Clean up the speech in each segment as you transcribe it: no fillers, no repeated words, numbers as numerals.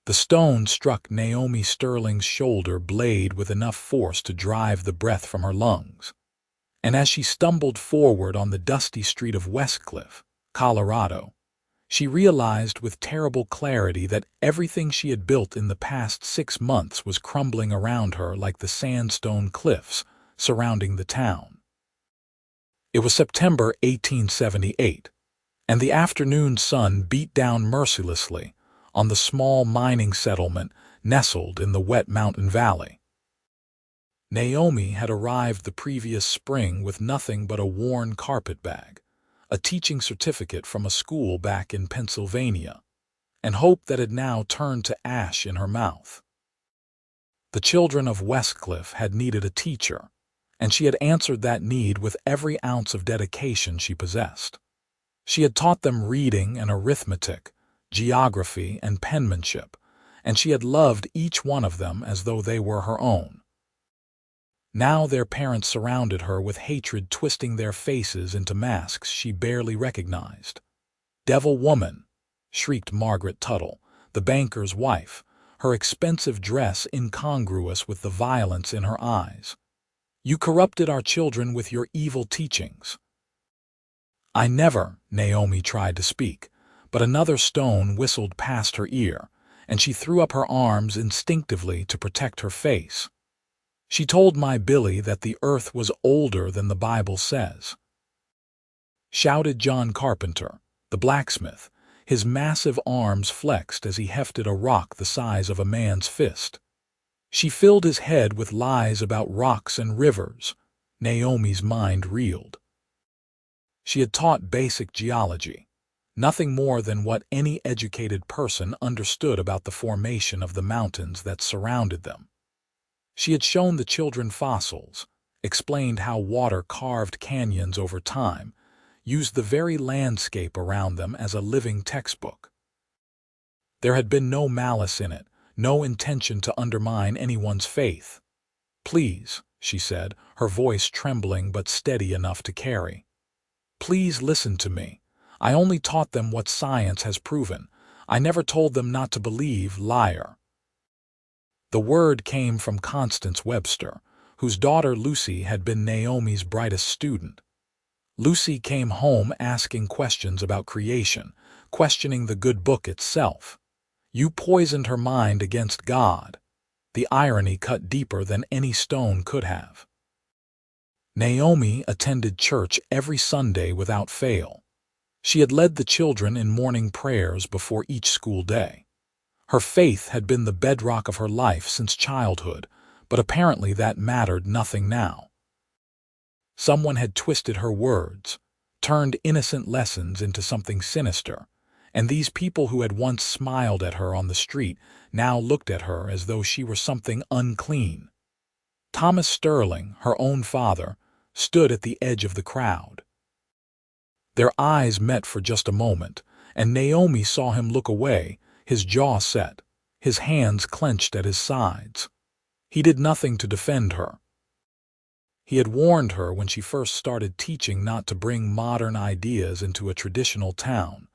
The stone struck Naomi Sterling's shoulder blade with enough force to drive the breath from her lungs. And as she stumbled forward on the dusty street of Westcliff, Colorado, she realized with terrible clarity that everything she had built in the past 6 months was crumbling around her like the sandstone cliffs surrounding the town. It was September 1878, and the afternoon sun beat down mercilessly on the small mining settlement nestled in the wet mountain valley. Naomi had arrived the previous spring with nothing but a worn carpetbag, a teaching certificate from a school back in Pennsylvania, and hope that had now turned to ash in her mouth. The children of Westcliff had needed a teacher, and she had answered that need with every ounce of dedication she possessed. She had taught them reading and arithmetic, geography and penmanship, and she had loved each one of them as though they were her own. Now their parents surrounded her with hatred, twisting their faces into masks she barely recognized. "Devil woman!" shrieked Margaret Tuttle, the banker's wife, her expensive dress incongruous with the violence in her eyes. "You corrupted our children with your evil teachings." "I never," Naomi tried to speak, but another stone whistled past her ear, and she threw up her arms instinctively to protect her face. "She told my Billy that the earth was older than the Bible says," shouted John Carpenter, the blacksmith, his massive arms flexed as he hefted a rock the size of a man's fist. "She filled his head with lies about rocks and rivers." Naomi's mind reeled. She had taught basic geology, nothing more than what any educated person understood about the formation of the mountains that surrounded them. She had shown the children fossils, explained how water carved canyons over time, used the very landscape around them as a living textbook. There had been no malice in it, no intention to undermine anyone's faith. "Please," she said, her voice trembling but steady enough to carry. "Please listen to me. I only taught them what science has proven. I never told them not to believe, liar." The word came from Constance Webster, whose daughter Lucy had been Naomi's brightest student. Lucy came home asking questions about creation, questioning the good book itself. "You poisoned her mind against God." The irony cut deeper than any stone could have. Naomi attended church every Sunday without fail. She had led the children in morning prayers before each school day. Her faith had been the bedrock of her life since childhood, but apparently that mattered nothing now. Someone had twisted her words, turned innocent lessons into something sinister, and these people who had once smiled at her on the street now looked at her as though she were something unclean. Thomas Sterling, her own father, stood at the edge of the crowd. Their eyes met for just a moment, and Naomi saw him look away, his jaw set, his hands clenched at his sides. He did nothing to defend her. He had warned her when she first started teaching not to bring modern ideas into a traditional town,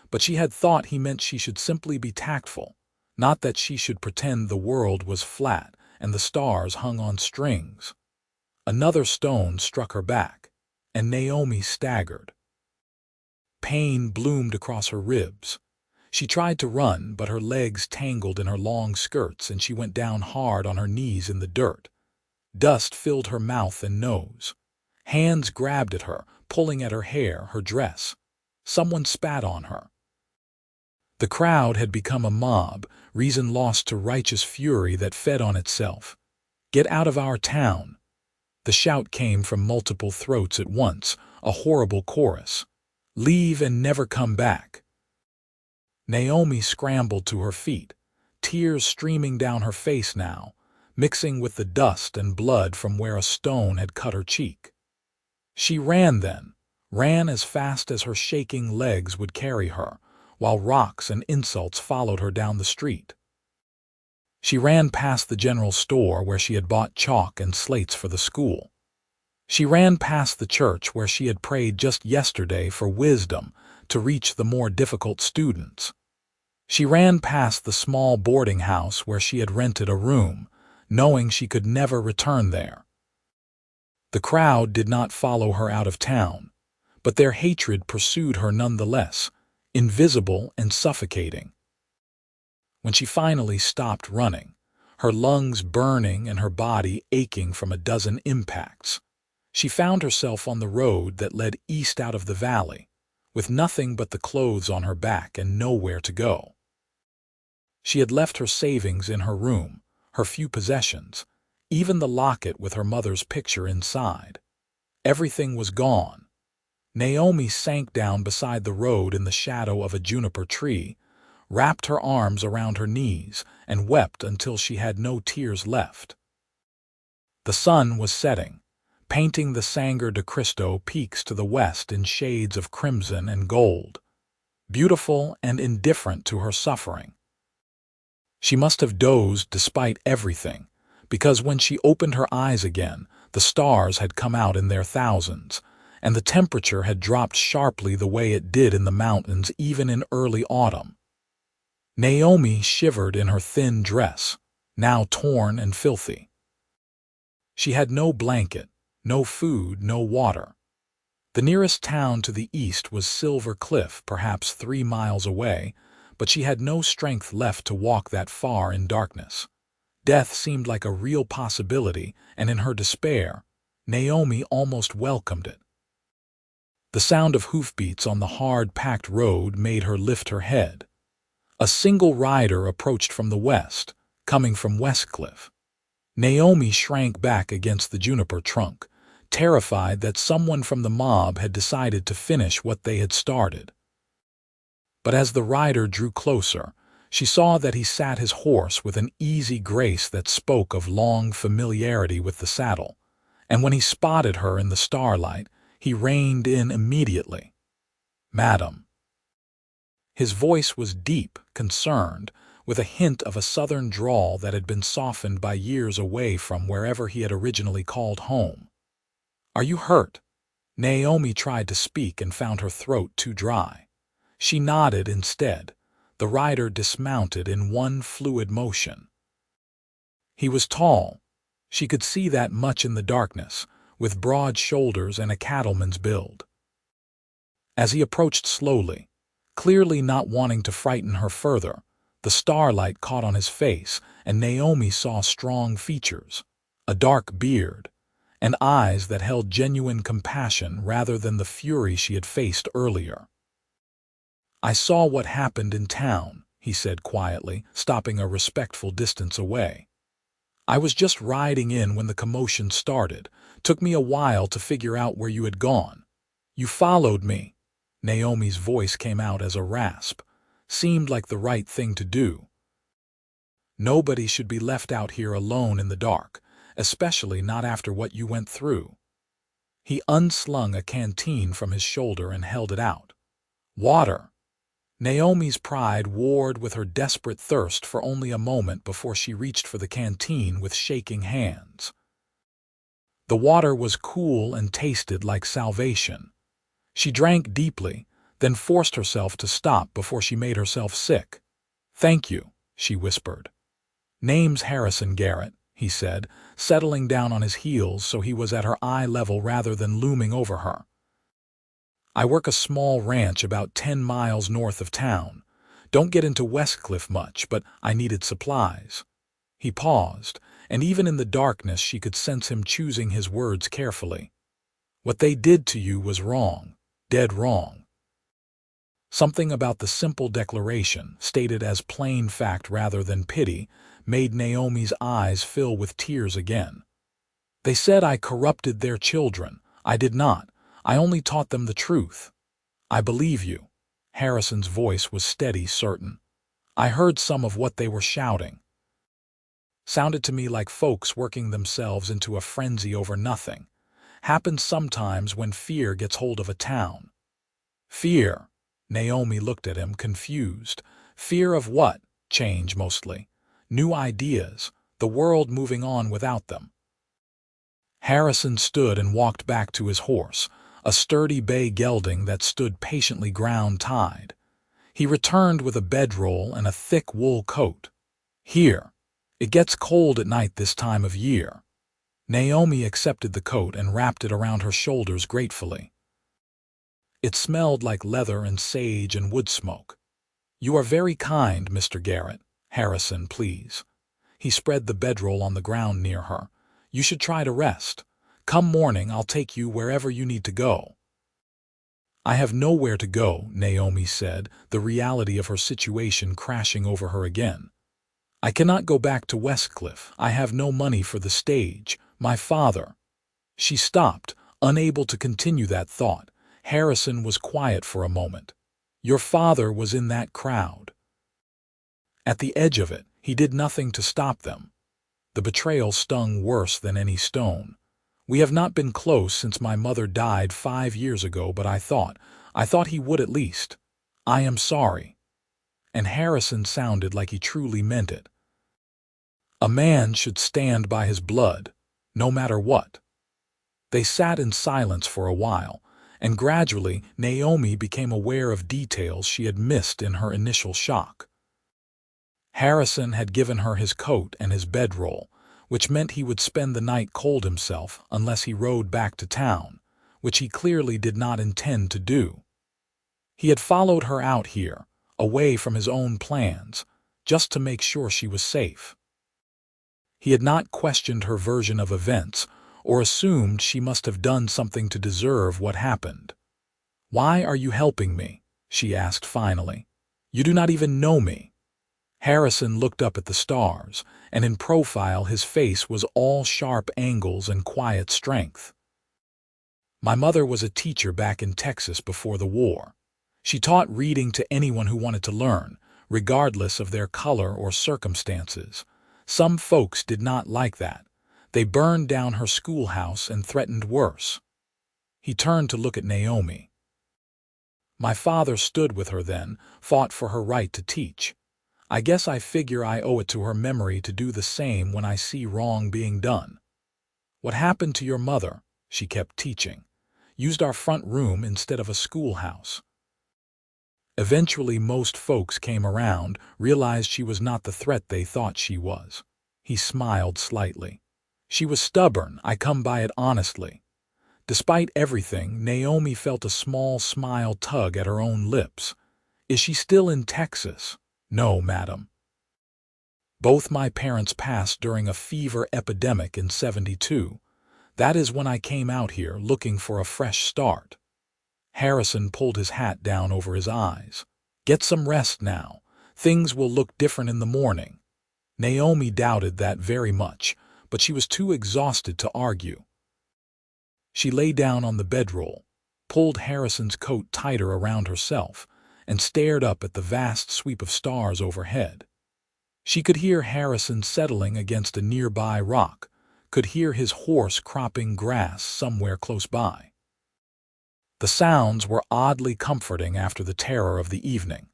but she had thought he meant she should simply be tactful, not that she should pretend the world was flat and the stars hung on strings. Another stone struck her back, and Naomi staggered. Pain bloomed across her ribs. She tried to run, but her legs tangled in her long skirts and she went down hard on her knees in the dirt. Dust filled her mouth and nose. Hands grabbed at her, pulling at her hair, her dress. Someone spat on her. The crowd had become a mob, reason lost to righteous fury that fed on itself. "Get out of our town!" The shout came from multiple throats at once, a horrible chorus. "Leave and never come back." Naomi scrambled to her feet, tears streaming down her face now, mixing with the dust and blood from where a stone had cut her cheek. She ran then, ran as fast as her shaking legs would carry her, while rocks and insults followed her down the street. She ran past the general store where she had bought chalk and slates for the school. She ran past the church where she had prayed just yesterday for wisdom to reach the more difficult students. She ran past the small boarding house where she had rented a room, knowing she could never return there. The crowd did not follow her out of town, but their hatred pursued her nonetheless, invisible and suffocating. When she finally stopped running, her lungs burning and her body aching from a dozen impacts, she found herself on the road that led east out of the valley, with nothing but the clothes on her back and nowhere to go. She had left her savings in her room, her few possessions, even the locket with her mother's picture inside. Everything was gone. Naomi sank down beside the road in the shadow of a juniper tree, wrapped her arms around her knees, and wept until she had no tears left. The sun was setting, painting the Sangre de Cristo peaks to the west in shades of crimson and gold, beautiful and indifferent to her suffering. She must have dozed despite everything, because when she opened her eyes again, the stars had come out in their thousands, and the temperature had dropped sharply the way it did in the mountains even in early autumn. Naomi shivered in her thin dress, now torn and filthy. She had no blanket, no food, no water. The nearest town to the east was Silver Cliff, perhaps 3 miles away, but she had no strength left to walk that far in darkness. Death seemed like a real possibility, and in her despair, Naomi almost welcomed it. The sound of hoofbeats on the hard, packed road made her lift her head. A single rider approached from the west, coming from Westcliff. Naomi shrank back against the juniper trunk, terrified that someone from the mob had decided to finish what they had started. But as the rider drew closer, she saw that he sat his horse with an easy grace that spoke of long familiarity with the saddle, and when he spotted her in the starlight, he reined in immediately. "Madam." His voice was deep, concerned, with a hint of a southern drawl that had been softened by years away from wherever he had originally called home. "Are you hurt?" Naomi tried to speak and found her throat too dry. She nodded instead. The rider dismounted in one fluid motion. He was tall. She could see that much in the darkness, with broad shoulders and a cattleman's build. As he approached slowly, clearly not wanting to frighten her further, the starlight caught on his face, and Naomi saw strong features, a dark beard, and eyes that held genuine compassion rather than the fury she had faced earlier. "I saw what happened in town," he said quietly, stopping a respectful distance away. "I was just riding in when the commotion started. Took me a while to figure out where you had gone. You followed me." Naomi's voice came out as a rasp. Seemed like the right thing to do. "Nobody should be left out here alone in the dark, especially not after what you went through." He unslung a canteen from his shoulder and held it out. "Water." Naomi's pride warred with her desperate thirst for only a moment before she reached for the canteen with shaking hands. The water was cool and tasted like salvation. She drank deeply, then forced herself to stop before she made herself sick. "Thank you," she whispered. "Name's Harrison Garrett," he said, settling down on his heels so he was at her eye level rather than looming over her. "I work a small ranch about 10 miles north of town. Don't get into Westcliff much, but I needed supplies." He paused, and even in the darkness she could sense him choosing his words carefully. "What they did to you was wrong, dead wrong." Something about the simple declaration, stated as plain fact rather than pity, made Naomi's eyes fill with tears again. "They said I corrupted their children. I did not. I only taught them the truth." "I believe you." Harrison's voice was steady, certain. "I heard some of what they were shouting. Sounded to me like folks working themselves into a frenzy over nothing. Happens sometimes when fear gets hold of a town." "Fear?" Naomi looked at him, confused. "Fear of what?" "Change, mostly. New ideas, the world moving on without them." Harrison stood and walked back to his horse, a sturdy bay gelding that stood patiently ground-tied. He returned with a bedroll and a thick wool coat. "Here. It gets cold at night this time of year." Naomi accepted the coat and wrapped it around her shoulders gratefully. It smelled like leather and sage and wood smoke. "You are very kind, Mr. Garrett. Harrison, please." He spread the bedroll on the ground near her. "You should try to rest. Come morning, I'll take you wherever you need to go." "I have nowhere to go," Naomi said, the reality of her situation crashing over her again. "I cannot go back to Westcliff. I have no money for the stage. My father—" She stopped, unable to continue that thought. Harrison was quiet for a moment. "Your father was in that crowd." At the edge of it, he did nothing to stop them. The betrayal stung worse than any stone. "We have not been close since my mother died 5 years ago, but I thought he would at least. I am sorry." And Harrison sounded like he truly meant it. A man should stand by his blood, no matter what. They sat in silence for a while, and gradually Naomi became aware of details she had missed in her initial shock. Harrison had given her his coat and his bedroll, which meant he would spend the night cold himself unless he rode back to town, which he clearly did not intend to do. He had followed her out here, away from his own plans, just to make sure she was safe. He had not questioned her version of events or assumed she must have done something to deserve what happened. "Why are you helping me?" she asked finally. "You do not even know me." Harrison looked up at the stars, and in profile his face was all sharp angles and quiet strength. "My mother was a teacher back in Texas before the war. She taught reading to anyone who wanted to learn, regardless of their color or circumstances. Some folks did not like that. They burned down her schoolhouse and threatened worse." He turned to look at Naomi. "My father stood with her then, fought for her right to teach. I guess I figure I owe it to her memory to do the same when I see wrong being done. What happened to your mother?" She kept teaching. "Used our front room instead of a schoolhouse." Eventually most folks came around, realized she was not the threat they thought she was. He smiled slightly. "She was stubborn, I come by it honestly." Despite everything, Naomi felt a small smile tug at her own lips. "Is she still in Texas?" "No, madam. Both my parents passed during a fever epidemic in '72. That is when I came out here looking for a fresh start." Harrison pulled his hat down over his eyes. "Get some rest now. Things will look different in the morning." Naomi doubted that very much, but she was too exhausted to argue. She lay down on the bedroll, pulled Harrison's coat tighter around herself, and stared up at the vast sweep of stars overhead. She could hear Harrison settling against a nearby rock, could hear his horse cropping grass somewhere close by. The sounds were oddly comforting after the terror of the evening.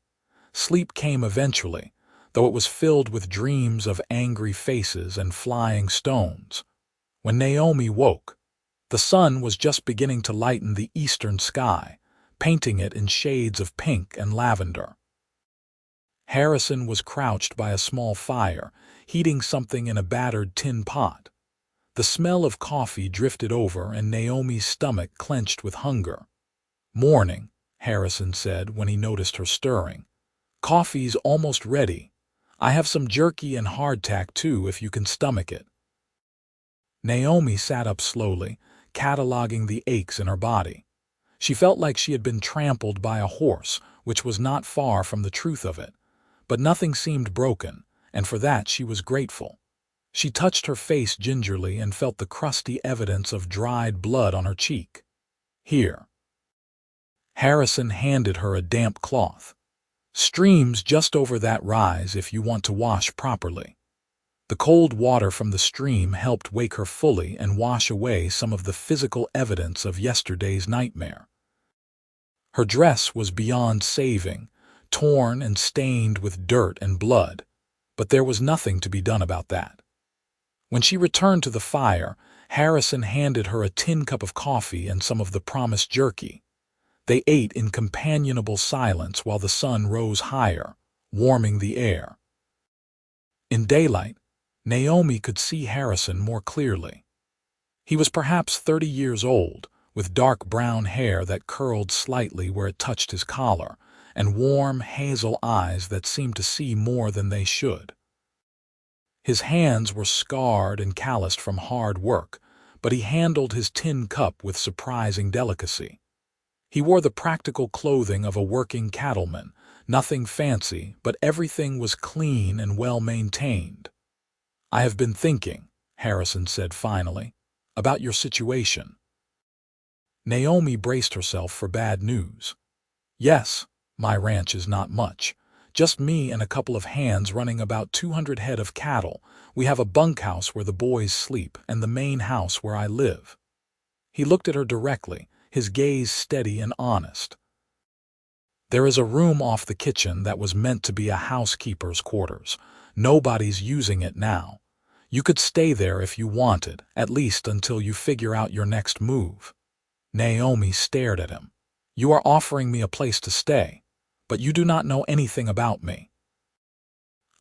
Sleep came eventually, though it was filled with dreams of angry faces and flying stones. When Naomi woke, the sun was just beginning to lighten the eastern sky, painting it in shades of pink and lavender. Harrison was crouched by a small fire, heating something in a battered tin pot. The smell of coffee drifted over and Naomi's stomach clenched with hunger. "Morning," Harrison said when he noticed her stirring. "Coffee's almost ready. I have some jerky and hardtack too if you can stomach it." Naomi sat up slowly, cataloging the aches in her body. She felt like she had been trampled by a horse, which was not far from the truth of it. But nothing seemed broken, and for that she was grateful. She touched her face gingerly and felt the crusty evidence of dried blood on her cheek. "Here." Harrison handed her a damp cloth. "Stream's just over that rise if you want to wash properly." The cold water from the stream helped wake her fully and wash away some of the physical evidence of yesterday's nightmare. Her dress was beyond saving, torn and stained with dirt and blood, but there was nothing to be done about that. When she returned to the fire, Harrison handed her a tin cup of coffee and some of the promised jerky. They ate in companionable silence while the sun rose higher, warming the air. In daylight, Naomi could see Harrison more clearly. He was perhaps 30 years old, with dark brown hair that curled slightly where it touched his collar, and warm, hazel eyes that seemed to see more than they should. His hands were scarred and calloused from hard work, but he handled his tin cup with surprising delicacy. He wore the practical clothing of a working cattleman, nothing fancy, but everything was clean and well-maintained. "I have been thinking," Harrison said finally, "about your situation." Naomi braced herself for bad news. "Yes, my ranch is not much. Just me and a couple of hands running about 200 head of cattle. We have a bunkhouse where the boys sleep and the main house where I live." He looked at her directly, his gaze steady and honest. "There is a room off the kitchen that was meant to be a housekeeper's quarters. Nobody's using it now. You could stay there if you wanted, at least until you figure out your next move." Naomi stared at him. "You are offering me a place to stay, but you do not know anything about me.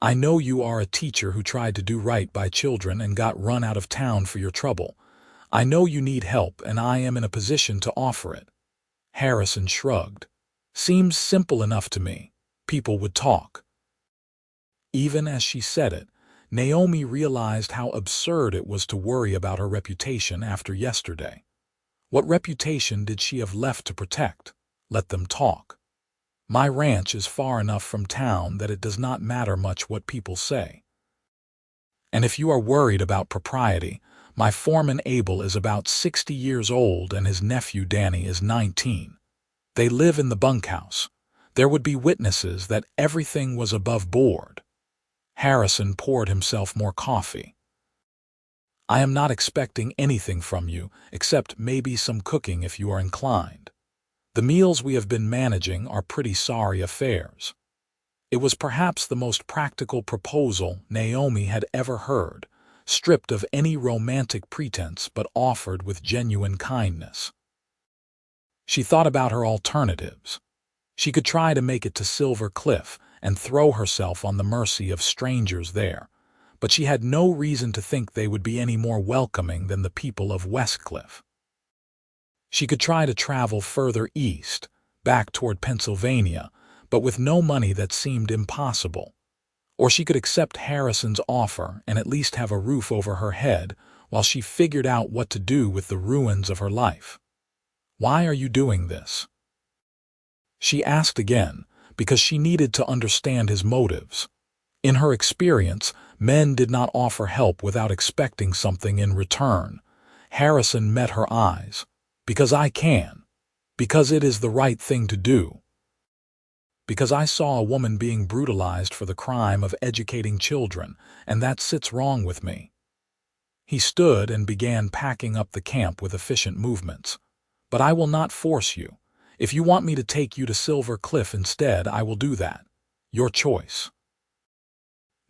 I know you are a teacher who tried to do right by children and got run out of town for your trouble. I know you need help, and I am in a position to offer it." Harrison shrugged. "Seems simple enough to me. People would talk." Even as she said it, Naomi realized how absurd it was to worry about her reputation after yesterday. What reputation did she have left to protect? Let them talk. "My ranch is far enough from town that it does not matter much what people say. And if you are worried about propriety, my foreman Abel is about 60 years old and his nephew Danny is 19. They live in the bunkhouse. There would be witnesses that everything was above board." Harrison poured himself more coffee. "I am not expecting anything from you, except maybe some cooking if you are inclined. The meals we have been managing are pretty sorry affairs." It was perhaps the most practical proposal Naomi had ever heard, stripped of any romantic pretense but offered with genuine kindness. She thought about her alternatives. She could try to make it to Silver Cliff and throw herself on the mercy of strangers there, but she had no reason to think they would be any more welcoming than the people of Westcliff. She could try to travel further east, back toward Pennsylvania, but with no money that seemed impossible. Or she could accept Harrison's offer and at least have a roof over her head while she figured out what to do with the ruins of her life. "Why are you doing this?" she asked again, because she needed to understand his motives. In her experience, men did not offer help without expecting something in return. Harrison met her eyes. "Because I can. Because it is the right thing to do. Because I saw a woman being brutalized for the crime of educating children, and that sits wrong with me." He stood and began packing up the camp with efficient movements. "But I will not force you. If you want me to take you to Silver Cliff instead, I will do that. Your choice."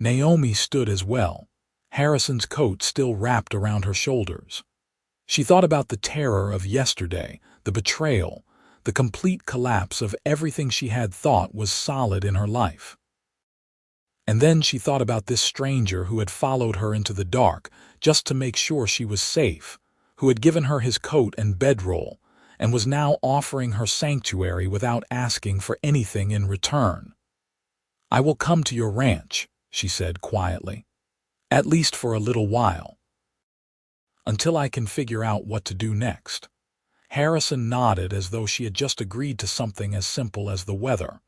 Naomi stood as well, Harrison's coat still wrapped around her shoulders. She thought about the terror of yesterday, the betrayal, the complete collapse of everything she had thought was solid in her life. And then she thought about this stranger who had followed her into the dark just to make sure she was safe, who had given her his coat and bedroll, and was now offering her sanctuary without asking for anything in return. "I will come to your ranch," she said quietly, "at least for a little while. Until I can figure out what to do next." Harrison nodded as though she had just agreed to something as simple as the weather.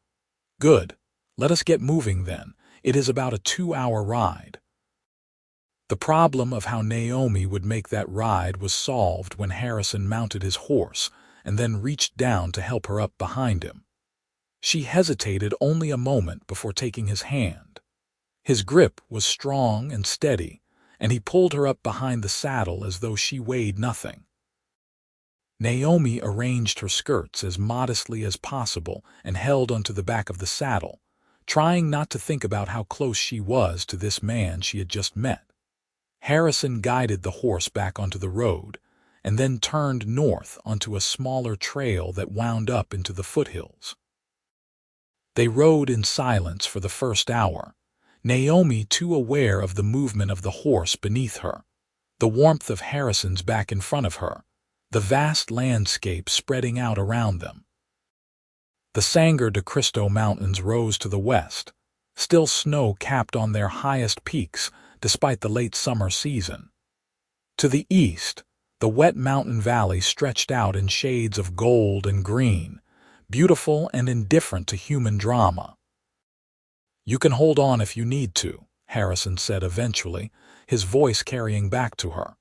"Good. Let us get moving then. It is about a 2-hour ride." The problem of how Naomi would make that ride was solved when Harrison mounted his horse and then reached down to help her up behind him. She hesitated only a moment before taking his hand. His grip was strong and steady, and he pulled her up behind the saddle as though she weighed nothing. Naomi arranged her skirts as modestly as possible and held onto the back of the saddle, trying not to think about how close she was to this man she had just met. Harrison guided the horse back onto the road, and then turned north onto a smaller trail that wound up into the foothills. They rode in silence for the first hour, Naomi too aware of the movement of the horse beneath her, the warmth of Harrison's back in front of her, the vast landscape spreading out around them. The Sangre de Cristo Mountains rose to the west, still snow-capped on their highest peaks despite the late summer season. To the east, the wet mountain valley stretched out in shades of gold and green, beautiful and indifferent to human drama. "You can hold on if you need to," Harrison said eventually, his voice carrying back to her.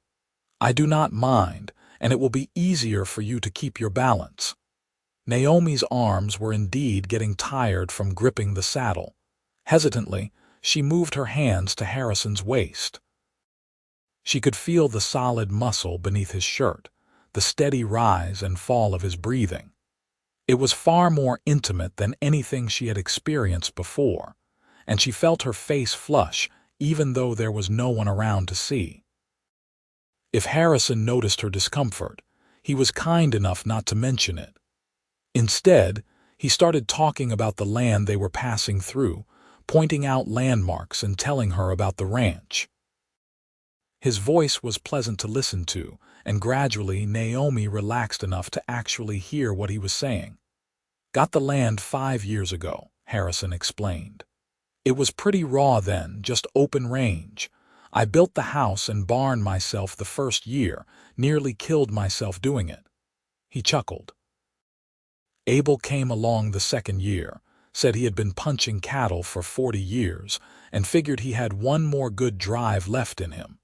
"I do not mind, and it will be easier for you to keep your balance." Naomi's arms were indeed getting tired from gripping the saddle. Hesitantly, she moved her hands to Harrison's waist. She could feel the solid muscle beneath his shirt, the steady rise and fall of his breathing. It was far more intimate than anything she had experienced before, and she felt her face flush even though there was no one around to see. If Harrison noticed her discomfort, he was kind enough not to mention it. Instead, he started talking about the land they were passing through, pointing out landmarks and telling her about the ranch. His voice was pleasant to listen to, and gradually Naomi relaxed enough to actually hear what he was saying. "Got the land 5 years ago," Harrison explained. "It was pretty raw then, just open range. I built the house and barn myself the first year, nearly killed myself doing it." He chuckled. Abel came along the second year, said he had been punching cattle for 40 years, and figured he had one more good drive left in him.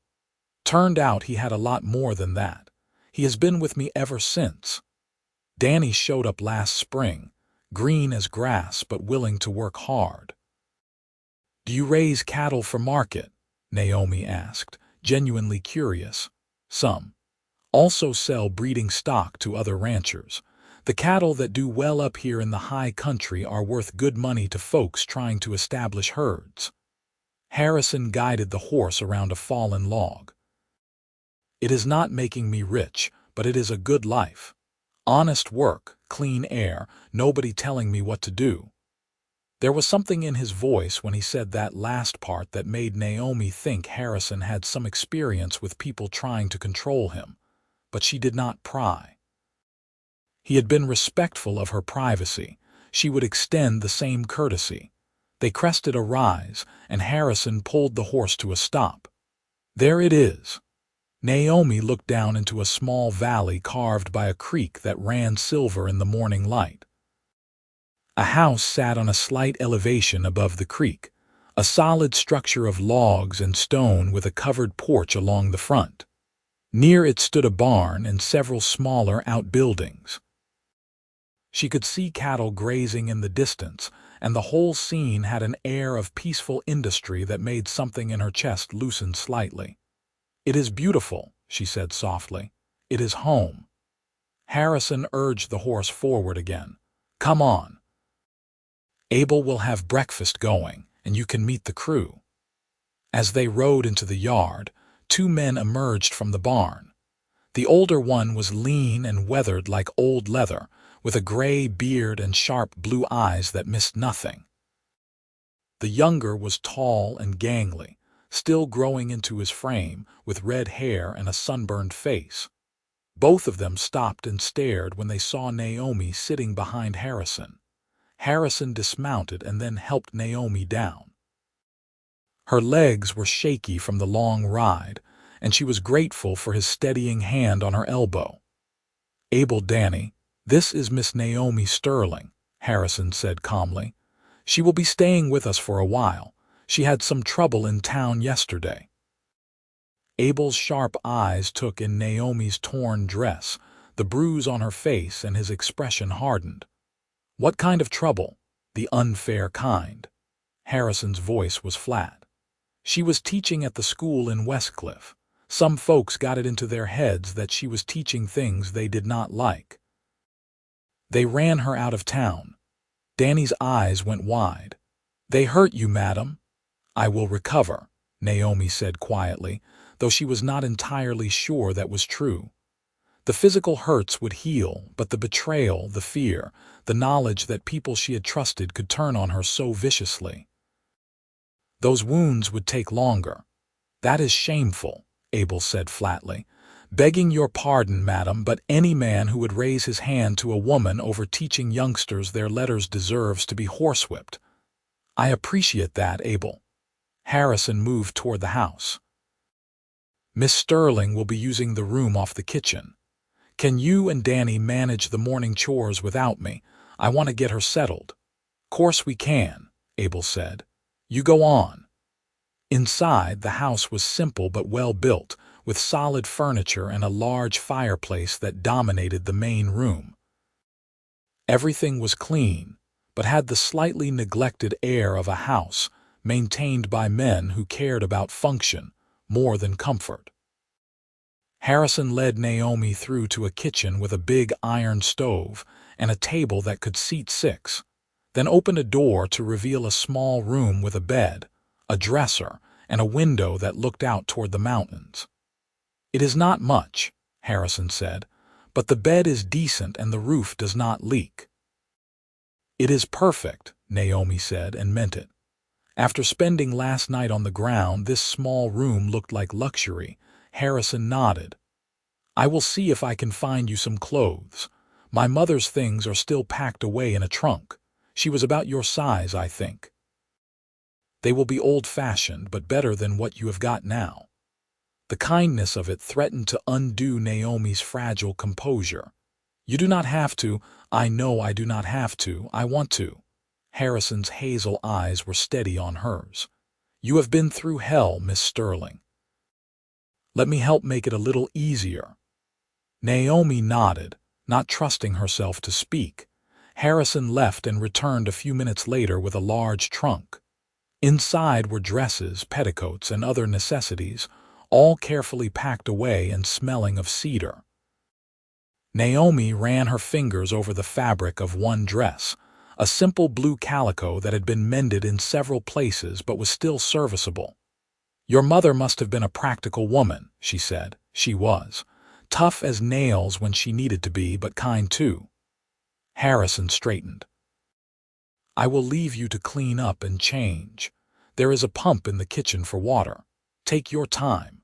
Turned out he had a lot more than that. He has been with me ever since. Danny showed up last spring, green as grass but willing to work hard. "Do you raise cattle for market?" Naomi asked, genuinely curious. "Some. Also sell breeding stock to other ranchers. The cattle that do well up here in the high country are worth good money to folks trying to establish herds." Harrison guided the horse around a fallen log. "It is not making me rich, but it is a good life. Honest work, clean air, nobody telling me what to do." There was something in his voice when he said that last part that made Naomi think Harrison had some experience with people trying to control him, but she did not pry. He had been respectful of her privacy. She would extend the same courtesy. They crested a rise, and Harrison pulled the horse to a stop. "There it is." Naomi looked down into a small valley carved by a creek that ran silver in the morning light. A house sat on a slight elevation above the creek, a solid structure of logs and stone with a covered porch along the front. Near it stood a barn and several smaller outbuildings. She could see cattle grazing in the distance, and the whole scene had an air of peaceful industry that made something in her chest loosen slightly. "It is beautiful," she said softly. "It is home." Harrison urged the horse forward again. "Come on. Abel will have breakfast going, and you can meet the crew." As they rode into the yard, 2 men emerged from the barn. The older one was lean and weathered like old leather, with a gray beard and sharp blue eyes that missed nothing. The younger was tall and gangly, still growing into his frame, with red hair and a sunburned face. Both of them stopped and stared when they saw Naomi sitting behind Harrison. Harrison dismounted and then helped Naomi down. Her legs were shaky from the long ride, and she was grateful for his steadying hand on her elbow. "Abel, Danny, this is Miss Naomi Sterling," Harrison said calmly. "She will be staying with us for a while. She had some trouble in town yesterday." Abel's sharp eyes took in Naomi's torn dress, the bruise on her face, and his expression hardened. "What kind of trouble?" "The unfair kind." Harrison's voice was flat. "She was teaching at the school in Westcliff. Some folks got it into their heads that she was teaching things they did not like. They ran her out of town." Danny's eyes went wide. "They hurt you, madam?" "I will recover," Naomi said quietly, though she was not entirely sure that was true. The physical hurts would heal, but the betrayal, the fear, the knowledge that people she had trusted could turn on her so viciously. Those wounds would take longer. That is shameful, Abel said flatly. Begging your pardon, madam, but any man who would raise his hand to a woman over teaching youngsters their letters deserves to be horsewhipped. I appreciate that, Abel. Harrison moved toward the house. Miss Sterling will be using the room off the kitchen. Can you and Danny manage the morning chores without me? I want to get her settled. Course we can, Abel said. You go on. Inside, the house was simple but well built, with solid furniture and a large fireplace that dominated the main room. Everything was clean, but had the slightly neglected air of a house maintained by men who cared about function more than comfort. Harrison led Naomi through to a kitchen with a big iron stove and a table that could seat 6, then opened a door to reveal a small room with a bed, a dresser, and a window that looked out toward the mountains. It is not much, Harrison said, but the bed is decent and the roof does not leak. It is perfect, Naomi said, and meant it. After spending last night on the ground, this small room looked like luxury. Harrison nodded. I will see if I can find you some clothes. My mother's things are still packed away in a trunk. She was about your size, I think. They will be old-fashioned, but better than what you have got now. The kindness of it threatened to undo Naomi's fragile composure. You do not have to. I know I do not have to. I want to. Harrison's hazel eyes were steady on hers. You have been through hell, Miss Sterling. Let me help make it a little easier. Naomi nodded, not trusting herself to speak. Harrison left and returned a few minutes later with a large trunk. Inside were dresses, petticoats, and other necessities, all carefully packed away and smelling of cedar. Naomi ran her fingers over the fabric of one dress, a simple blue calico that had been mended in several places but was still serviceable. Your mother must have been a practical woman, she said. She was. Tough as nails when she needed to be, but kind too. Harrison straightened. I will leave you to clean up and change. There is a pump in the kitchen for water. Take your time.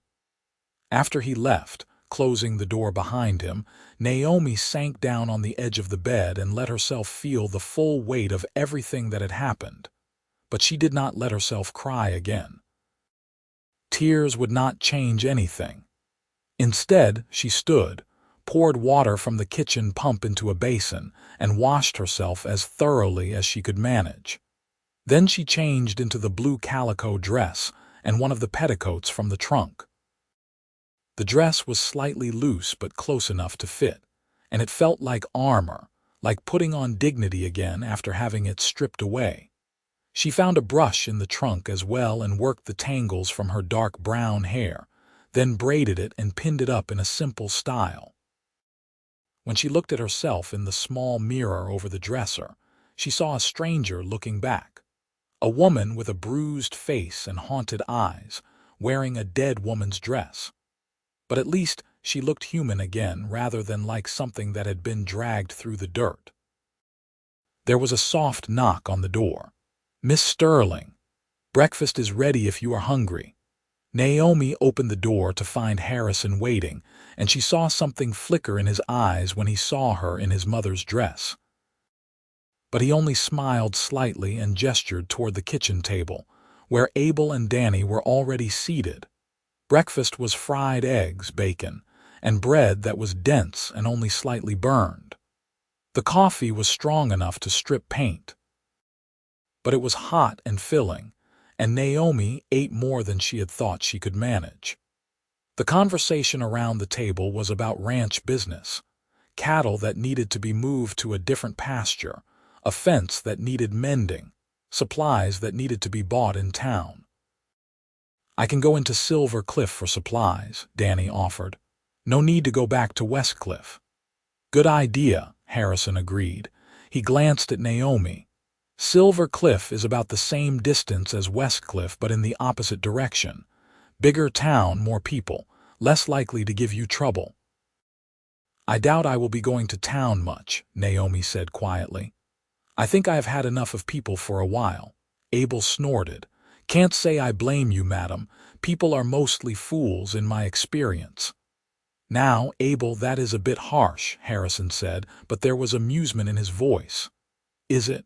After he left, closing the door behind him, Naomi sank down on the edge of the bed and let herself feel the full weight of everything that had happened. But she did not let herself cry again. Tears would not change anything. Instead, she stood, poured water from the kitchen pump into a basin, and washed herself as thoroughly as she could manage. Then she changed into the blue calico dress and one of the petticoats from the trunk. The dress was slightly loose but close enough to fit, and it felt like armor, like putting on dignity again after having it stripped away. She found a brush in the trunk as well and worked the tangles from her dark brown hair, then braided it and pinned it up in a simple style. When she looked at herself in the small mirror over the dresser, she saw a stranger looking back. A woman with a bruised face and haunted eyes, wearing a dead woman's dress. But at least she looked human again rather than like something that had been dragged through the dirt. There was a soft knock on the door. Miss Sterling, breakfast is ready if you are hungry. Naomi opened the door to find Harrison waiting, and she saw something flicker in his eyes when he saw her in his mother's dress. But he only smiled slightly and gestured toward the kitchen table, where Abel and Danny were already seated. Breakfast was fried eggs, bacon, and bread that was dense and only slightly burned. The coffee was strong enough to strip paint. But it was hot and filling, and Naomi ate more than she had thought she could manage. The conversation around the table was about ranch business, cattle that needed to be moved to a different pasture, a fence that needed mending, supplies that needed to be bought in town. I can go into Silver Cliff for supplies, Danny offered. No need to go back to West Cliff. Good idea, Harrison agreed. He glanced at Naomi. Silver Cliff is about the same distance as West Cliff but in the opposite direction. Bigger town, more people, less likely to give you trouble. I doubt I will be going to town much, Naomi said quietly. I think I have had enough of people for a while. Abel snorted. Can't say I blame you, madam. People are mostly fools in my experience. Now, Abel, that is a bit harsh, Harrison said, but there was amusement in his voice. Is it?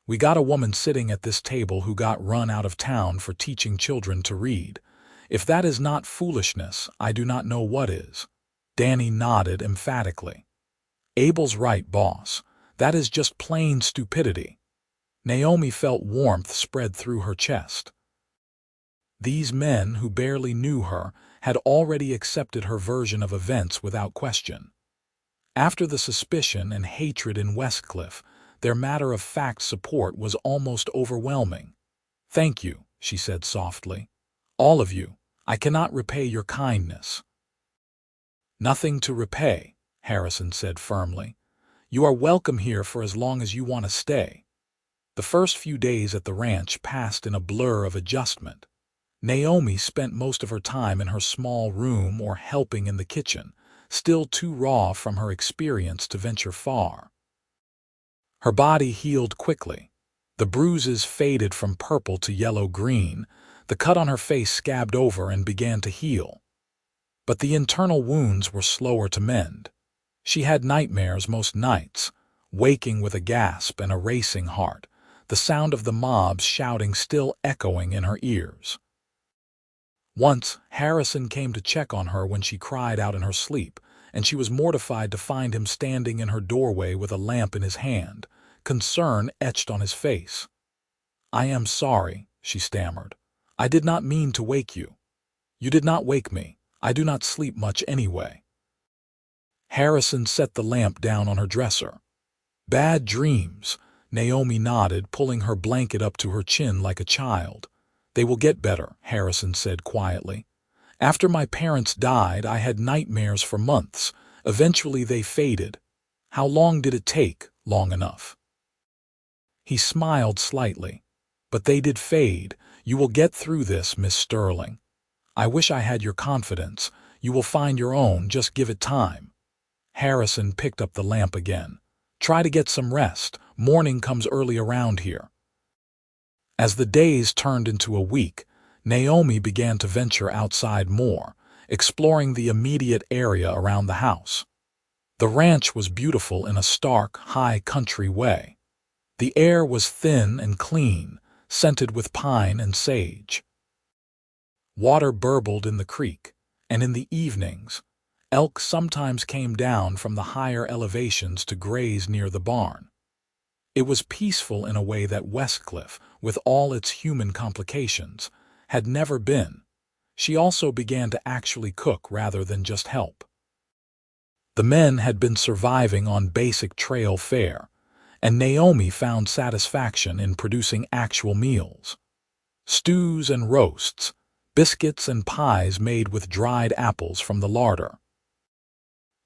We got a woman sitting at this table who got run out of town for teaching children to read. If that is not foolishness, I do not know what is. Danny nodded emphatically. Abel's right, boss. That is just plain stupidity. Naomi felt warmth spread through her chest. These men, who barely knew her, had already accepted her version of events without question. After the suspicion and hatred in Westcliff, their matter-of-fact support was almost overwhelming. Thank you, she said softly. All of you. I cannot repay your kindness. Nothing to repay, Harrison said firmly. You are welcome here for as long as you want to stay. The first few days at the ranch passed in a blur of adjustment. Naomi spent most of her time in her small room or helping in the kitchen, still too raw from her experience to venture far. Her body healed quickly. The bruises faded from purple to yellow-green, the cut on her face scabbed over and began to heal. But the internal wounds were slower to mend. She had nightmares most nights, waking with a gasp and a racing heart, the sound of the mobs shouting still echoing in her ears. Once, Harrison came to check on her when she cried out in her sleep, and she was mortified to find him standing in her doorway with a lamp in his hand, concern etched on his face. I am sorry, she stammered. I did not mean to wake you. You did not wake me. I do not sleep much anyway. Harrison set the lamp down on her dresser. Bad dreams, Naomi nodded, pulling her blanket up to her chin like a child. They will get better, Harrison said quietly. After my parents died, I had nightmares for months. Eventually they faded. How long did it take? Long enough. He smiled slightly. But they did fade. You will get through this, Miss Sterling. I wish I had your confidence. You will find your own, just give it time. Harrison picked up the lamp again. Try to get some rest. Morning comes early around here. As the days turned into a week, Naomi began to venture outside more, exploring the immediate area around the house. The ranch was beautiful in a stark, high-country way. The air was thin and clean, scented with pine and sage. Water burbled in the creek, and in the evenings, elk sometimes came down from the higher elevations to graze near the barn. It was peaceful in a way that Westcliff, with all its human complications, had never been. She also began to actually cook rather than just help. The men had been surviving on basic trail fare, and Naomi found satisfaction in producing actual meals. Stews and roasts, biscuits and pies made with dried apples from the larder.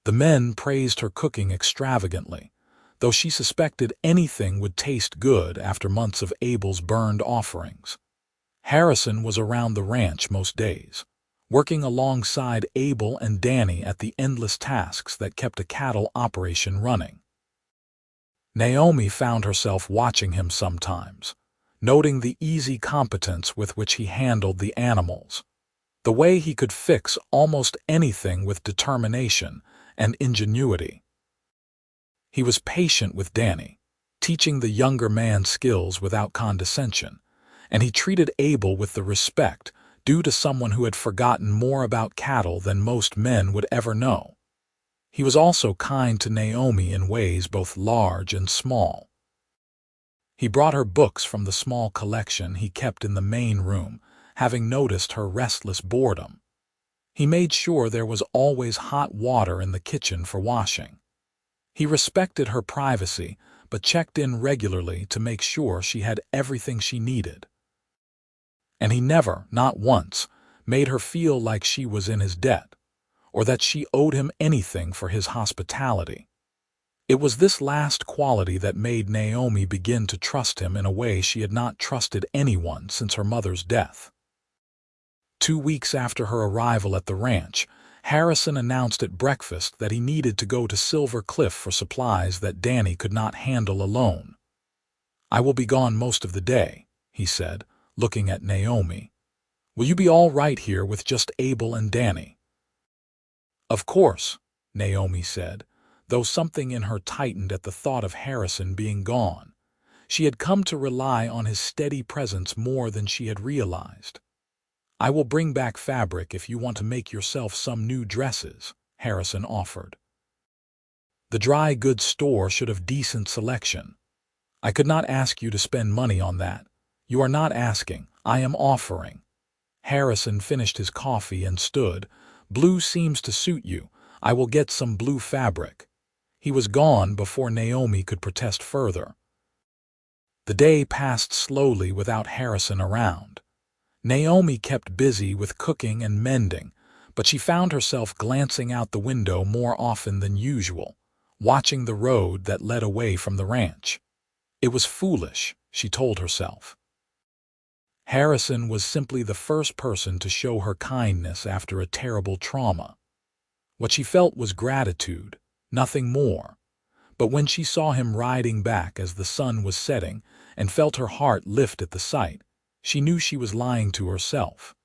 The men praised her cooking extravagantly, though she suspected anything would taste good after months of Abel's burned offerings. Harrison was around the ranch most days, working alongside Abel and Danny at the endless tasks that kept a cattle operation running. Naomi found herself watching him sometimes, noting the easy competence with which he handled the animals, the way he could fix almost anything with determination and ingenuity. He was patient with Danny, teaching the younger man skills without condescension, and he treated Abel with the respect due to someone who had forgotten more about cattle than most men would ever know. He was also kind to Naomi in ways both large and small. He brought her books from the small collection he kept in the main room, having noticed her restless boredom. He made sure there was always hot water in the kitchen for washing. He respected her privacy, but checked in regularly to make sure she had everything she needed. And he never, not once, made her feel like she was in his debt, or that she owed him anything for his hospitality. It was this last quality that made Naomi begin to trust him in a way she had not trusted anyone since her mother's death. 2 weeks after her arrival at the ranch, Harrison announced at breakfast that he needed to go to Silver Cliff for supplies that Danny could not handle alone. "I will be gone most of the day," he said, looking at Naomi. "Will you be all right here with just Abel and Danny?" "Of course," Naomi said, though something in her tightened at the thought of Harrison being gone. She had come to rely on his steady presence more than she had realized. "I will bring back fabric if you want to make yourself some new dresses," Harrison offered. "The dry goods store should have decent selection. I could not ask you to spend money on that. You are not asking, I am offering." Harrison finished his coffee and stood. "Blue seems to suit you. I will get some blue fabric." He was gone before Naomi could protest further. The day passed slowly without Harrison around. Naomi kept busy with cooking and mending, but she found herself glancing out the window more often than usual, watching the road that led away from the ranch. It was foolish, she told herself. Harrison was simply the first person to show her kindness after a terrible trauma. What she felt was gratitude, nothing more. But when she saw him riding back as the sun was setting and felt her heart lift at the sight, she knew she was lying to herself.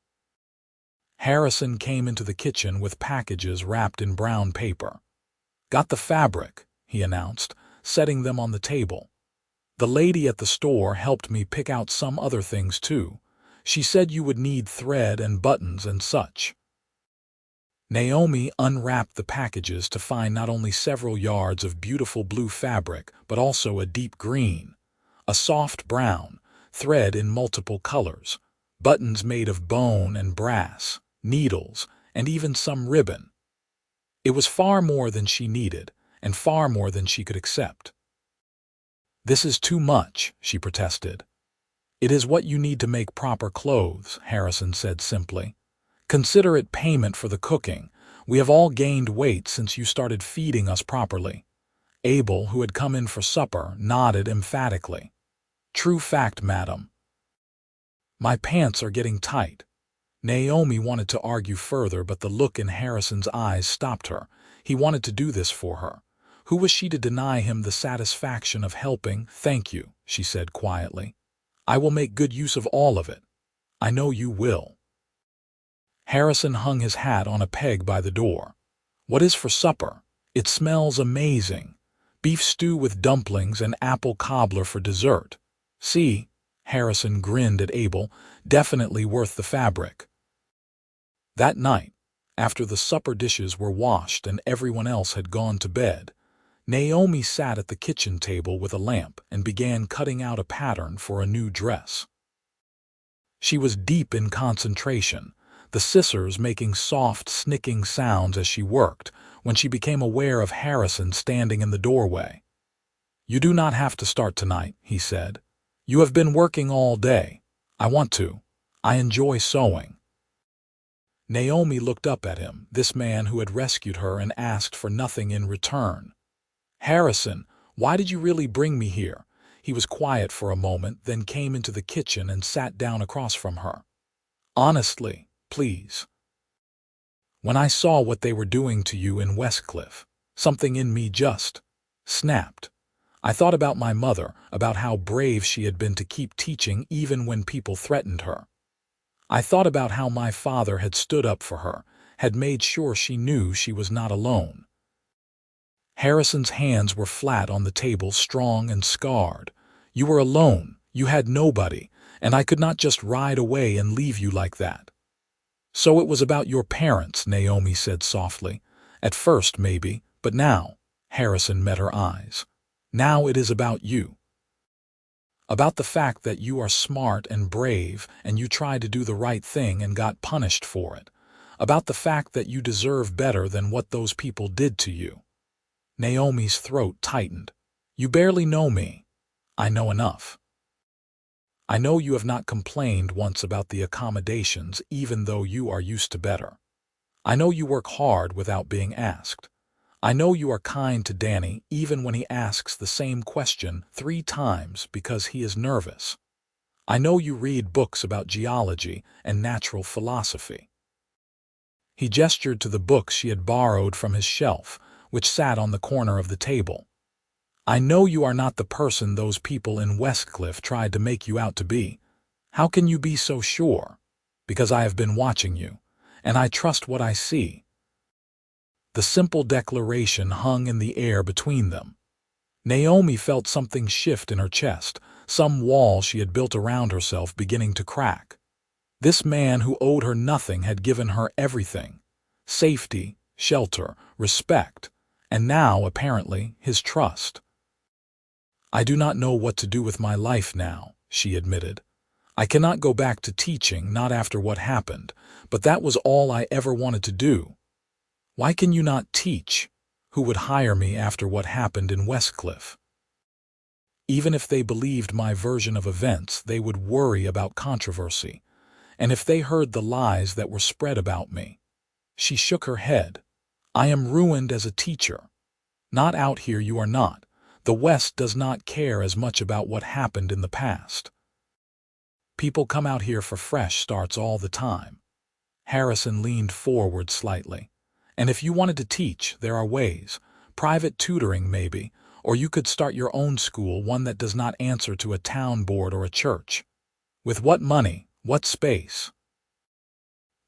Harrison came into the kitchen with packages wrapped in brown paper. "Got the fabric," he announced, setting them on the table. "The lady at the store helped me pick out some other things too. She said you would need thread and buttons and such." Naomi unwrapped the packages to find not only several yards of beautiful blue fabric, but also a deep green, a soft brown, thread in multiple colors, buttons made of bone and brass, needles, and even some ribbon. It was far more than she needed, and far more than she could accept. "This is too much," she protested. "It is what you need to make proper clothes," Harrison said simply. "Consider it payment for the cooking. We have all gained weight since you started feeding us properly." Abel, who had come in for supper, nodded emphatically. "True fact, madam." "My pants are getting tight." Naomi wanted to argue further, but the look in Harrison's eyes stopped her. He wanted to do this for her. Who was she to deny him the satisfaction of helping? "Thank you," she said quietly. "I will make good use of all of it. I know you will." Harrison hung his hat on a peg by the door. "What is for supper? It smells amazing. Beef stew with dumplings and apple cobbler for dessert. See?" Harrison grinned at Abel. "Definitely worth the fabric." That night, after the supper dishes were washed and everyone else had gone to bed, Naomi sat at the kitchen table with a lamp and began cutting out a pattern for a new dress. She was deep in concentration, the scissors making soft, snicking sounds as she worked, when she became aware of Harrison standing in the doorway. "You do not have to start tonight," he said. "You have been working all day. I want to. I enjoy sewing." Naomi looked up at him, this man who had rescued her and asked for nothing in return. "Harrison, why did you really bring me here?" He was quiet for a moment, then came into the kitchen and sat down across from her. "Honestly, please. When I saw what they were doing to you in Westcliff, something in me just snapped. I thought about my mother, about how brave she had been to keep teaching even when people threatened her. I thought about how my father had stood up for her, had made sure she knew she was not alone." Harrison's hands were flat on the table, strong and scarred. "You were alone, you had nobody, and I could not just ride away and leave you like that." "So it was about your parents," Naomi said softly. "At first, maybe, but now," Harrison met her eyes, "now it is about you. About the fact that you are smart and brave and you tried to do the right thing and got punished for it. About the fact that you deserve better than what those people did to you." Naomi's throat tightened. "You barely know me. I know enough. I know you have not complained once about the accommodations, even though you are used to better. I know you work hard without being asked. I know you are kind to Danny even when he asks the same question 3 times because he is nervous. I know you read books about geology and natural philosophy." He gestured to the books she had borrowed from his shelf, which sat on the corner of the table. "I know you are not the person those people in Westcliff tried to make you out to be. How can you be so sure? Because I have been watching you, and I trust what I see." The simple declaration hung in the air between them. Naomi felt something shift in her chest, some wall she had built around herself beginning to crack. This man who owed her nothing had given her everything: safety, shelter, respect, and now, apparently, his trust. "I do not know what to do with my life now," she admitted. "I cannot go back to teaching, not after what happened, but that was all I ever wanted to do." "Why can you not teach? Who would hire me after what happened in Westcliff?" "Even if they believed my version of events, they would worry about controversy. And if they heard the lies that were spread about me." She shook her head. "I am ruined as a teacher. Not out here, you are not. The West does not care as much about what happened in the past. People come out here for fresh starts all the time." Harrison leaned forward slightly. "And if you wanted to teach, there are ways. Private tutoring, maybe, or you could start your own school, one that does not answer to a town board or a church. With what money? What space?"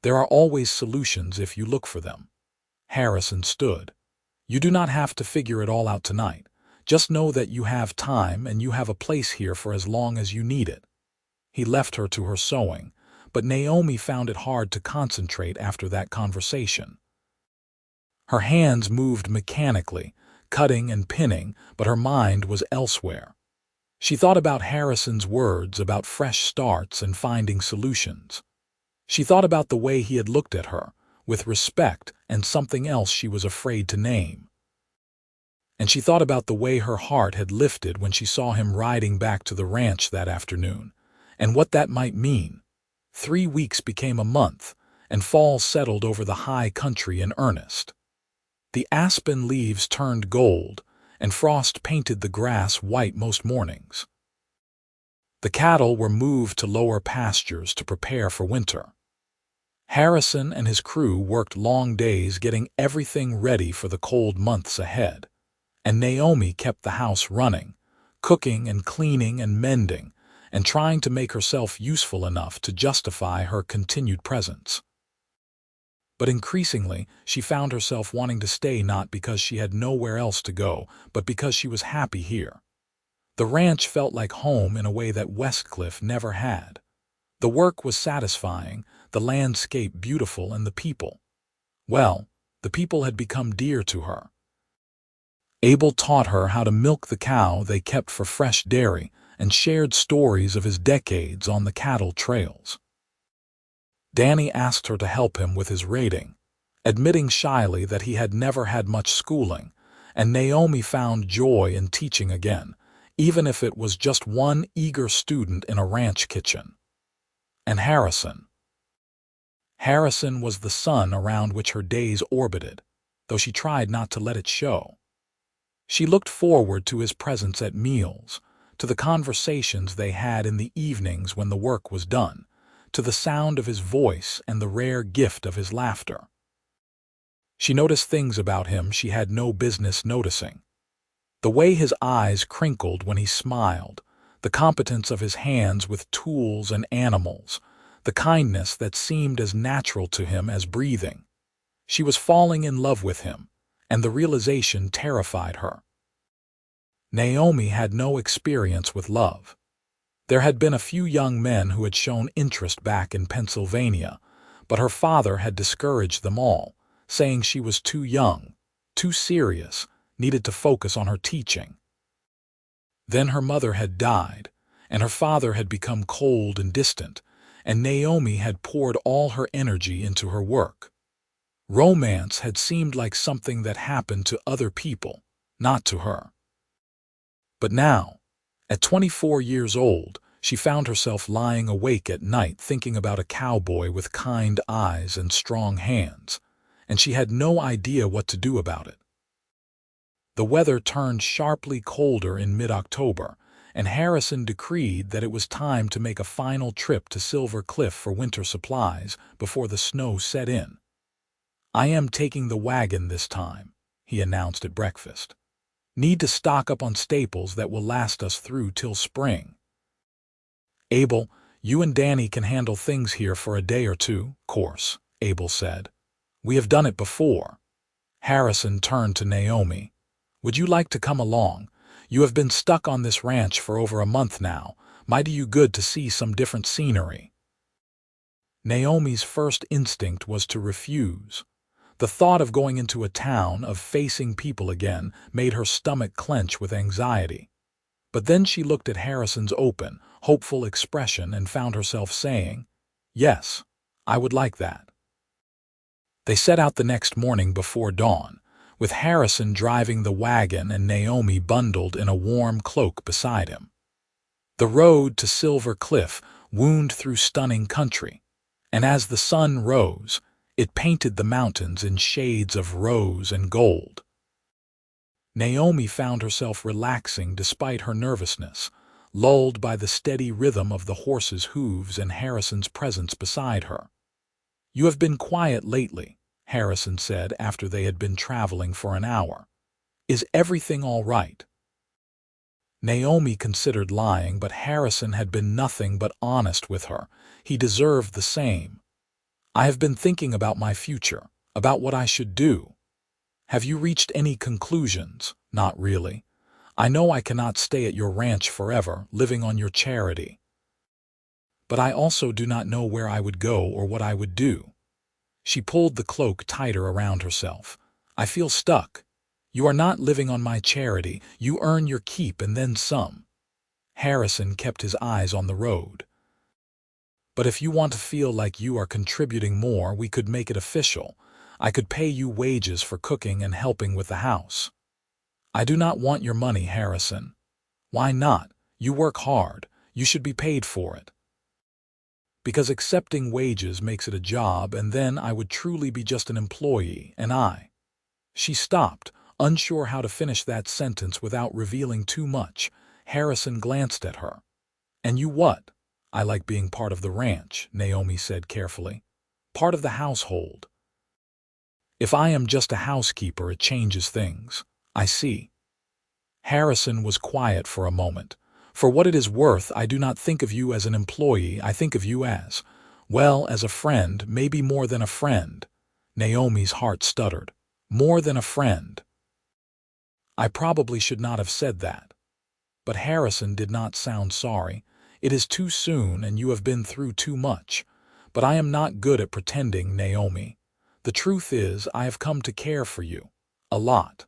"There are always solutions if you look for them." Harrison stood. "You do not have to figure it all out tonight. Just know that you have time and you have a place here for as long as you need it." He left her to her sewing, but Naomi found it hard to concentrate after that conversation. Her hands moved mechanically, cutting and pinning, but her mind was elsewhere. She thought about Harrison's words about fresh starts and finding solutions. She thought about the way he had looked at her, with respect and something else she was afraid to name. And she thought about the way her heart had lifted when she saw him riding back to the ranch that afternoon, and what that might mean. 3 weeks became a month, and fall settled over the high country in earnest. The aspen leaves turned gold, and frost painted the grass white most mornings. The cattle were moved to lower pastures to prepare for winter. Harrison and his crew worked long days getting everything ready for the cold months ahead. And Naomi kept the house running, cooking and cleaning and mending, and trying to make herself useful enough to justify her continued presence. But increasingly, she found herself wanting to stay, not because she had nowhere else to go, but because she was happy here. The ranch felt like home in a way that Westcliff never had. The work was satisfying, the landscape beautiful, and the people, well, the people had become dear to her. Abel taught her how to milk the cow they kept for fresh dairy and shared stories of his decades on the cattle trails. Danny asked her to help him with his raiding, admitting shyly that he had never had much schooling, and Naomi found joy in teaching again, even if it was just one eager student in a ranch kitchen. And Harrison. Harrison was the sun around which her days orbited, though she tried not to let it show. She looked forward to his presence at meals, to the conversations they had in the evenings when the work was done, to the sound of his voice and the rare gift of his laughter. She noticed things about him she had no business noticing. The way his eyes crinkled when he smiled, the competence of his hands with tools and animals, the kindness that seemed as natural to him as breathing. She was falling in love with him, and the realization terrified her. Naomi had no experience with love. There had been a few young men who had shown interest back in Pennsylvania, but her father had discouraged them all, saying she was too young, too serious, needed to focus on her teaching. Then her mother had died, and her father had become cold and distant, and Naomi had poured all her energy into her work. Romance had seemed like something that happened to other people, not to her. But now, at 24 years old, she found herself lying awake at night thinking about a cowboy with kind eyes and strong hands, and she had no idea what to do about it. The weather turned sharply colder in mid-October, and Harrison decreed that it was time to make a final trip to Silver Cliff for winter supplies before the snow set in. "I am taking the wagon this time," he announced at breakfast. "Need to stock up on staples that will last us through till spring. Abel, you and Danny can handle things here for a day or two, course," Abel said. "We have done it before." Harrison turned to Naomi. "Would you like to come along? You have been stuck on this ranch for over a month now. Might do you good to see some different scenery." Naomi's first instinct was to refuse. The thought of going into a town, of facing people again, made her stomach clench with anxiety. But then she looked at Harrison's open, hopeful expression and found herself saying, "Yes, I would like that." They set out the next morning before dawn, with Harrison driving the wagon and Naomi bundled in a warm cloak beside him. The road to Silver Cliff wound through stunning country, and as the sun rose, it painted the mountains in shades of rose and gold. Naomi found herself relaxing despite her nervousness, lulled by the steady rhythm of the horse's hooves and Harrison's presence beside her. "You have been quiet lately," Harrison said after they had been traveling for an hour. "Is everything all right?" Naomi considered lying, but Harrison had been nothing but honest with her. He deserved the same. "I have been thinking about my future, about what I should do." "Have you reached any conclusions?" "Not really. I know I cannot stay at your ranch forever, living on your charity. But I also do not know where I would go or what I would do." She pulled the cloak tighter around herself. "I feel stuck. You are not living on my charity. You earn your keep and then some." Harrison kept his eyes on the road. "But if you want to feel like you are contributing more, we could make it official. I could pay you wages for cooking and helping with the house." "I do not want your money, Harrison." "Why not? You work hard. You should be paid for it." "Because accepting wages makes it a job, and then I would truly be just an employee, and I—" She stopped, unsure how to finish that sentence without revealing too much. Harrison glanced at her. "And you what?" "I like being part of the ranch," Naomi said carefully. "Part of the household." "If I am just a housekeeper, it changes things." "I see." Harrison was quiet for a moment. "For what it is worth, I do not think of you as an employee. I think of you as, well, as a friend, maybe more than a friend." Naomi's heart stuttered. "More than a friend." "I probably should not have said that." But Harrison did not sound sorry. "It is too soon, and you have been through too much. But I am not good at pretending, Naomi. The truth is, I have come to care for you. A lot."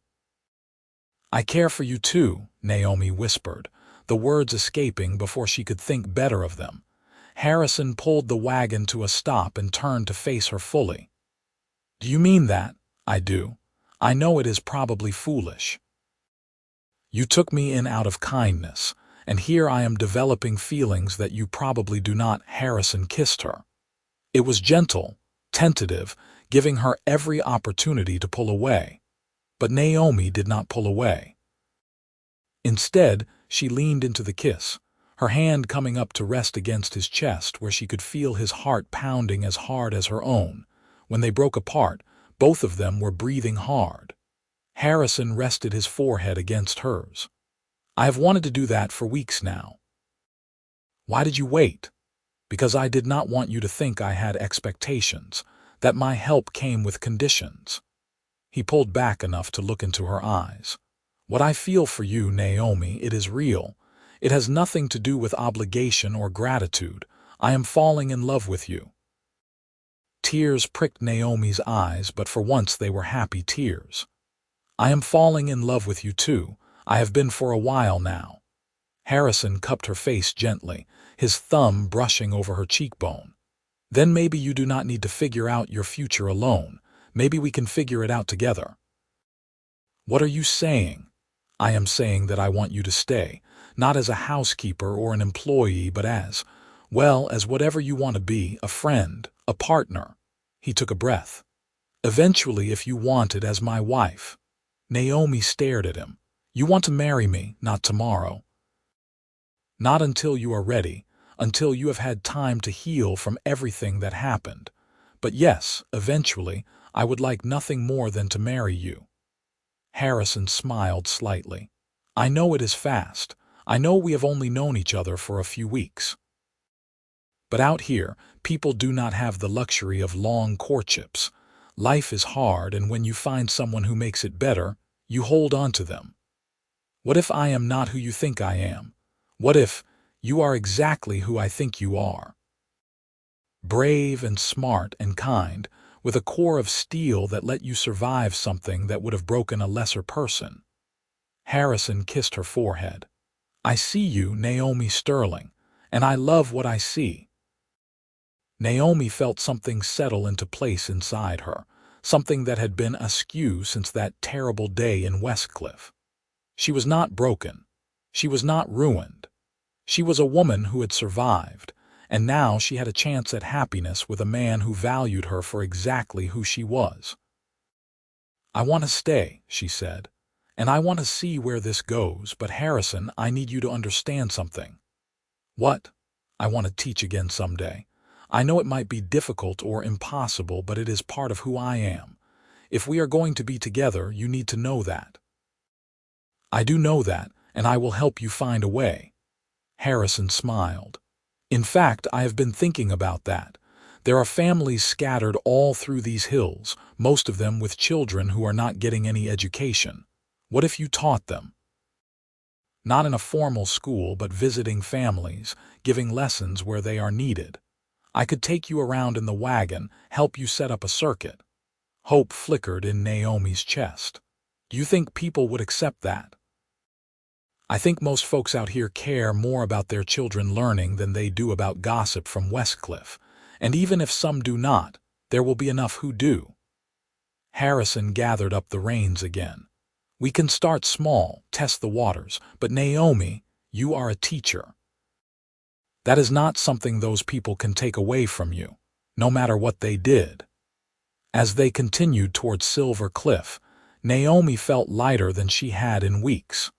"I care for you too," Naomi whispered, the words escaping before she could think better of them. Harrison pulled the wagon to a stop and turned to face her fully. "Do you mean that?" "I do. I know it is probably foolish. You took me in out of kindness, and here I am developing feelings that you probably do not." Harrison kissed her. It was gentle, tentative, giving her every opportunity to pull away. But Naomi did not pull away. Instead, she leaned into the kiss, her hand coming up to rest against his chest where she could feel his heart pounding as hard as her own. When they broke apart, both of them were breathing hard. Harrison rested his forehead against hers. "I have wanted to do that for weeks now." "Why did you wait?" "Because I did not want you to think I had expectations, that my help came with conditions." He pulled back enough to look into her eyes. "What I feel for you, Naomi, it is real. It has nothing to do with obligation or gratitude. I am falling in love with you." Tears pricked Naomi's eyes, but for once they were happy tears. "I am falling in love with you too. I have been for a while now." Harrison cupped her face gently, his thumb brushing over her cheekbone. "Then maybe you do not need to figure out your future alone. Maybe we can figure it out together." "What are you saying?" "I am saying that I want you to stay, not as a housekeeper or an employee, but as, well, as whatever you want to be, a friend, a partner." He took a breath. "Eventually, if you want it, as my wife." Naomi stared at him. "You want to marry me, not tomorrow." "Not until you are ready, until you have had time to heal from everything that happened. But yes, eventually, I would like nothing more than to marry you." Harrison smiled slightly. "I know it is fast. I know we have only known each other for a few weeks. But out here, people do not have the luxury of long courtships. Life is hard, and when you find someone who makes it better, you hold on to them. What if I am not who you think I am? What if you are exactly who I think you are? Brave and smart and kind, with a core of steel that let you survive something that would have broken a lesser person." Harrison kissed her forehead. "I see you, Naomi Sterling, and I love what I see." Naomi felt something settle into place inside her, something that had been askew since that terrible day in Westcliff. She was not broken. She was not ruined. She was a woman who had survived, and now she had a chance at happiness with a man who valued her for exactly who she was. "I want to stay," she said, "and I want to see where this goes, but Harrison, I need you to understand something." "What?" "I want to teach again someday. I know it might be difficult or impossible, but it is part of who I am. If we are going to be together, you need to know that." "I do know that, and I will help you find a way." Harrison smiled. "In fact, I have been thinking about that. There are families scattered all through these hills, most of them with children who are not getting any education. What if you taught them? Not in a formal school, but visiting families, giving lessons where they are needed. I could take you around in the wagon, help you set up a circuit." Hope flickered in Naomi's chest. "Do you think people would accept that?" "I think most folks out here care more about their children learning than they do about gossip from Westcliff, and even if some do not, there will be enough who do." Harrison gathered up the reins again. "We can start small, test the waters, but Naomi, you are a teacher. That is not something those people can take away from you, no matter what they did." As they continued toward Silver Cliff, Naomi felt lighter than she had in weeks.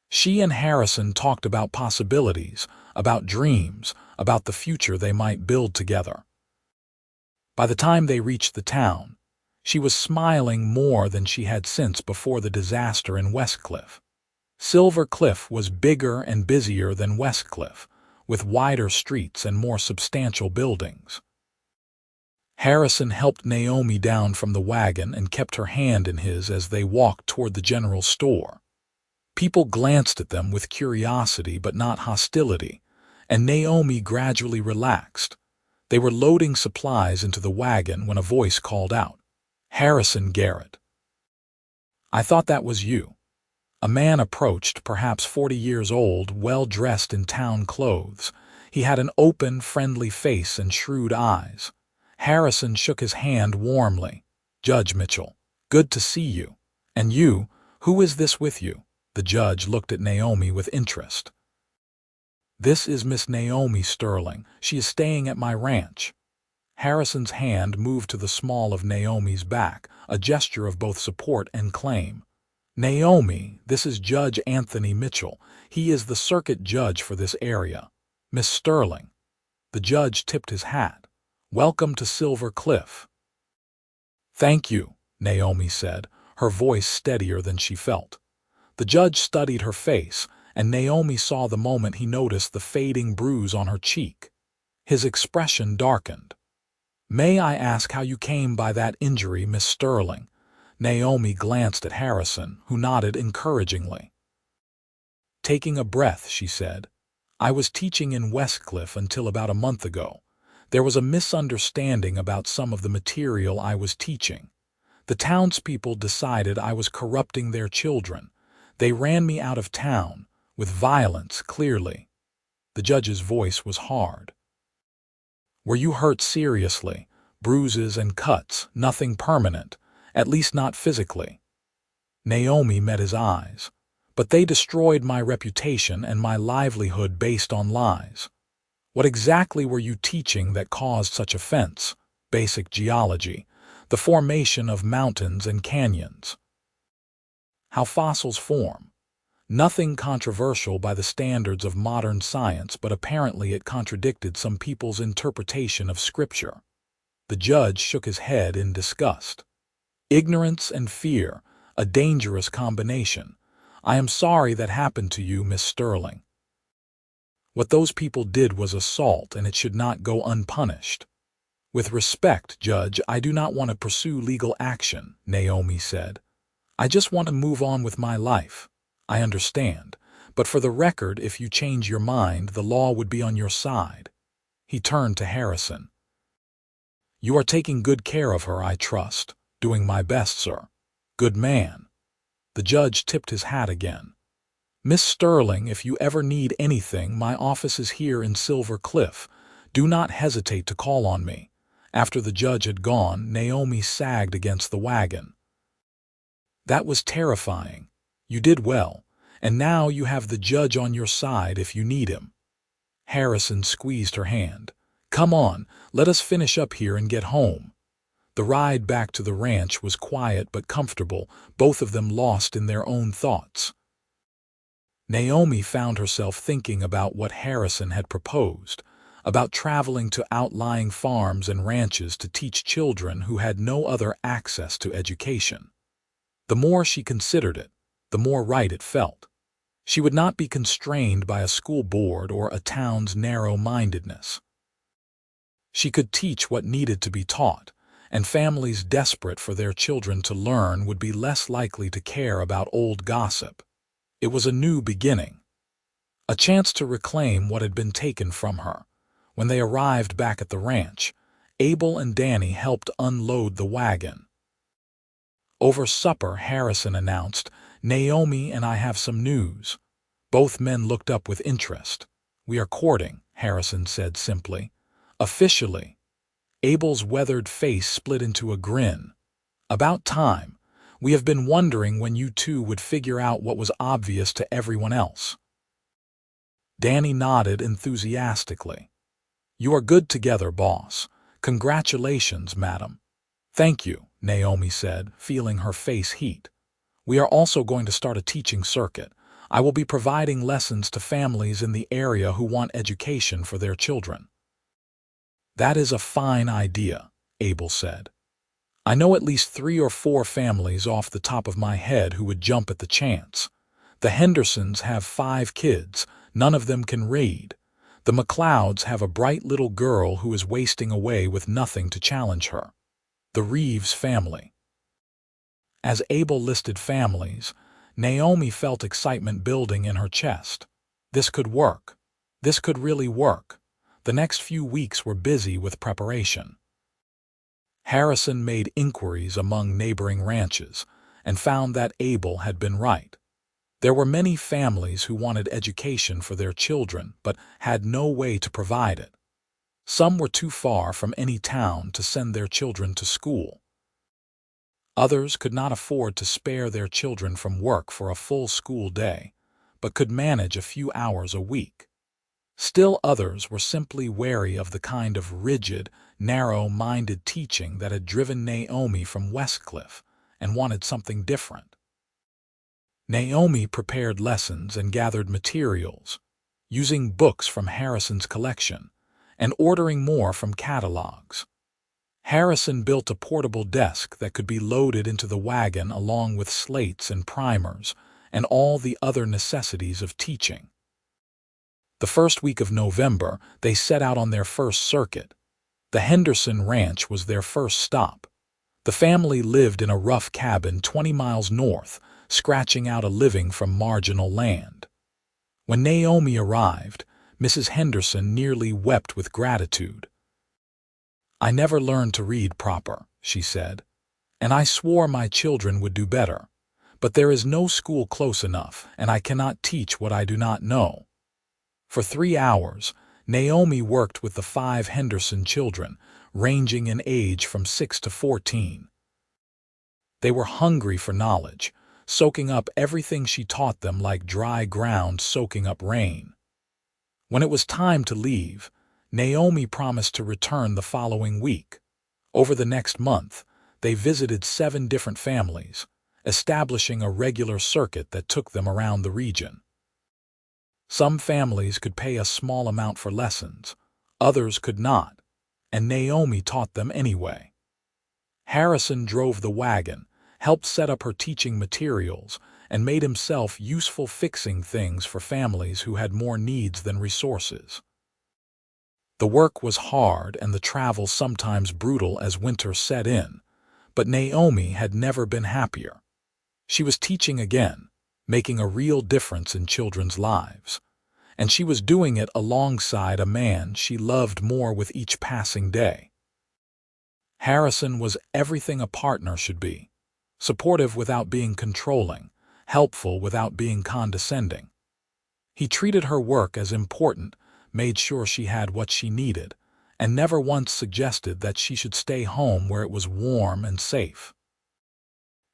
She and Harrison talked about possibilities, about dreams, about the future they might build together. By the time they reached the town, she was smiling more than she had since before the disaster in Westcliff. Silver Cliff was bigger and busier than Westcliff, with wider streets and more substantial buildings. Harrison helped Naomi down from the wagon and kept her hand in his as they walked toward the general store. People glanced at them with curiosity but not hostility, and Naomi gradually relaxed. They were loading supplies into the wagon when a voice called out, "Harrison Garrett." "I thought that was you." A man approached, perhaps 40 years old, well-dressed in town clothes. He had an open, friendly face and shrewd eyes. Harrison shook his hand warmly. "Judge Mitchell, good to see you. And you, who is this with you?" The judge looked at Naomi with interest. "This is Miss Naomi Sterling. She is staying at my ranch." Harrison's hand moved to the small of Naomi's back, a gesture of both support and claim. "Naomi, this is Judge Anthony Mitchell. He is the circuit judge for this area. Miss Sterling." The judge tipped his hat. "Welcome to Silver Cliff." "Thank you," Naomi said, her voice steadier than she felt. The judge studied her face, and Naomi saw the moment he noticed the fading bruise on her cheek. His expression darkened. "May I ask how you came by that injury, Miss Sterling?" Naomi glanced at Harrison, who nodded encouragingly. Taking a breath, she said, "I was teaching in Westcliff until about a month ago. There was a misunderstanding about some of the material I was teaching. The townspeople decided I was corrupting their children. They ran me out of town, with violence, clearly." The judge's voice was hard. "Were you hurt seriously? Bruises and cuts, nothing permanent, at least not physically?" Naomi met his eyes. "But they destroyed my reputation and my livelihood based on lies." "What exactly were you teaching that caused such offense?" "Basic geology, the formation of mountains and canyons. How fossils form. Nothing controversial by the standards of modern science, but apparently it contradicted some people's interpretation of Scripture." The judge shook his head in disgust. Ignorance and fear, a dangerous combination. I am sorry that happened to you, Miss Sterling. What those people did was assault, and it should not go unpunished. With respect, Judge, I do not want to pursue legal action, Naomi said. I just want to move on with my life. I understand, but for the record, if you change your mind, the law would be on your side. He turned to Harrison. You are taking good care of her, I trust. Doing my best, sir. Good man. The judge tipped his hat again. Miss Sterling, if you ever need anything, my office is here in Silver Cliff. Do not hesitate to call on me. After the judge had gone, Naomi sagged against the wagon. That was terrifying. You did well, and now you have the judge on your side if you need him. Harrison squeezed her hand. Come on, let us finish up here and get home. The ride back to the ranch was quiet but comfortable, both of them lost in their own thoughts. Naomi found herself thinking about what Harrison had proposed, about traveling to outlying farms and ranches to teach children who had no other access to education. The more she considered it, the more right it felt. She would not be constrained by a school board or a town's narrow-mindedness. She could teach what needed to be taught, and families desperate for their children to learn would be less likely to care about old gossip. It was a new beginning, a chance to reclaim what had been taken from her. When they arrived back at the ranch, Abel and Danny helped unload the wagon. Over supper, Harrison announced, Naomi and I have some news. Both men looked up with interest. We are courting, Harrison said simply. Officially. Abel's weathered face split into a grin. About time. We have been wondering when you two would figure out what was obvious to everyone else. Danny nodded enthusiastically. You are good together, boss. Congratulations, madam. Thank you, Naomi said, feeling her face heat. We are also going to start a teaching circuit. I will be providing lessons to families in the area who want education for their children. That is a fine idea, Abel said. I know at least 3 or 4 families off the top of my head who would jump at the chance. The Hendersons have 5 kids. None of them can read. The McLeods have a bright little girl who is wasting away with nothing to challenge her. The Reeves family. As Abel listed families, Naomi felt excitement building in her chest. This could work. This could really work. The next few weeks were busy with preparation. Harrison made inquiries among neighboring ranches and found that Abel had been right. There were many families who wanted education for their children but had no way to provide it. Some were too far from any town to send their children to school. Others could not afford to spare their children from work for a full school day, but could manage a few hours a week. Still others were simply wary of the kind of rigid, narrow-minded teaching that had driven Naomi from Westcliff and wanted something different. Naomi prepared lessons and gathered materials, using books from Harrison's collection and ordering more from catalogs. Harrison built a portable desk that could be loaded into the wagon along with slates and primers and all the other necessities of teaching. The first week of November, they set out on their first circuit. The Henderson Ranch was their first stop. The family lived in a rough cabin 20 miles north, scratching out a living from marginal land. When Naomi arrived, Mrs. Henderson nearly wept with gratitude. I never learned to read proper, she said, and I swore my children would do better. But there is no school close enough, and I cannot teach what I do not know. For 3 hours, Naomi worked with the 5 Henderson children, ranging in age from 6 to 14. They were hungry for knowledge, soaking up everything she taught them like dry ground soaking up rain. When it was time to leave, Naomi promised to return the following week. Over the next month, they visited 7 different families, establishing a regular circuit that took them around the region. Some families could pay a small amount for lessons, others could not, and Naomi taught them anyway. Harrison drove the wagon, helped set up her teaching materials, and made himself useful fixing things for families who had more needs than resources. The work was hard and the travel sometimes brutal as winter set in, but Naomi had never been happier. She was teaching again, making a real difference in children's lives, and she was doing it alongside a man she loved more with each passing day. Harrison was everything a partner should be, supportive without being controlling, helpful without being condescending. He treated her work as important, made sure she had what she needed, and never once suggested that she should stay home where it was warm and safe.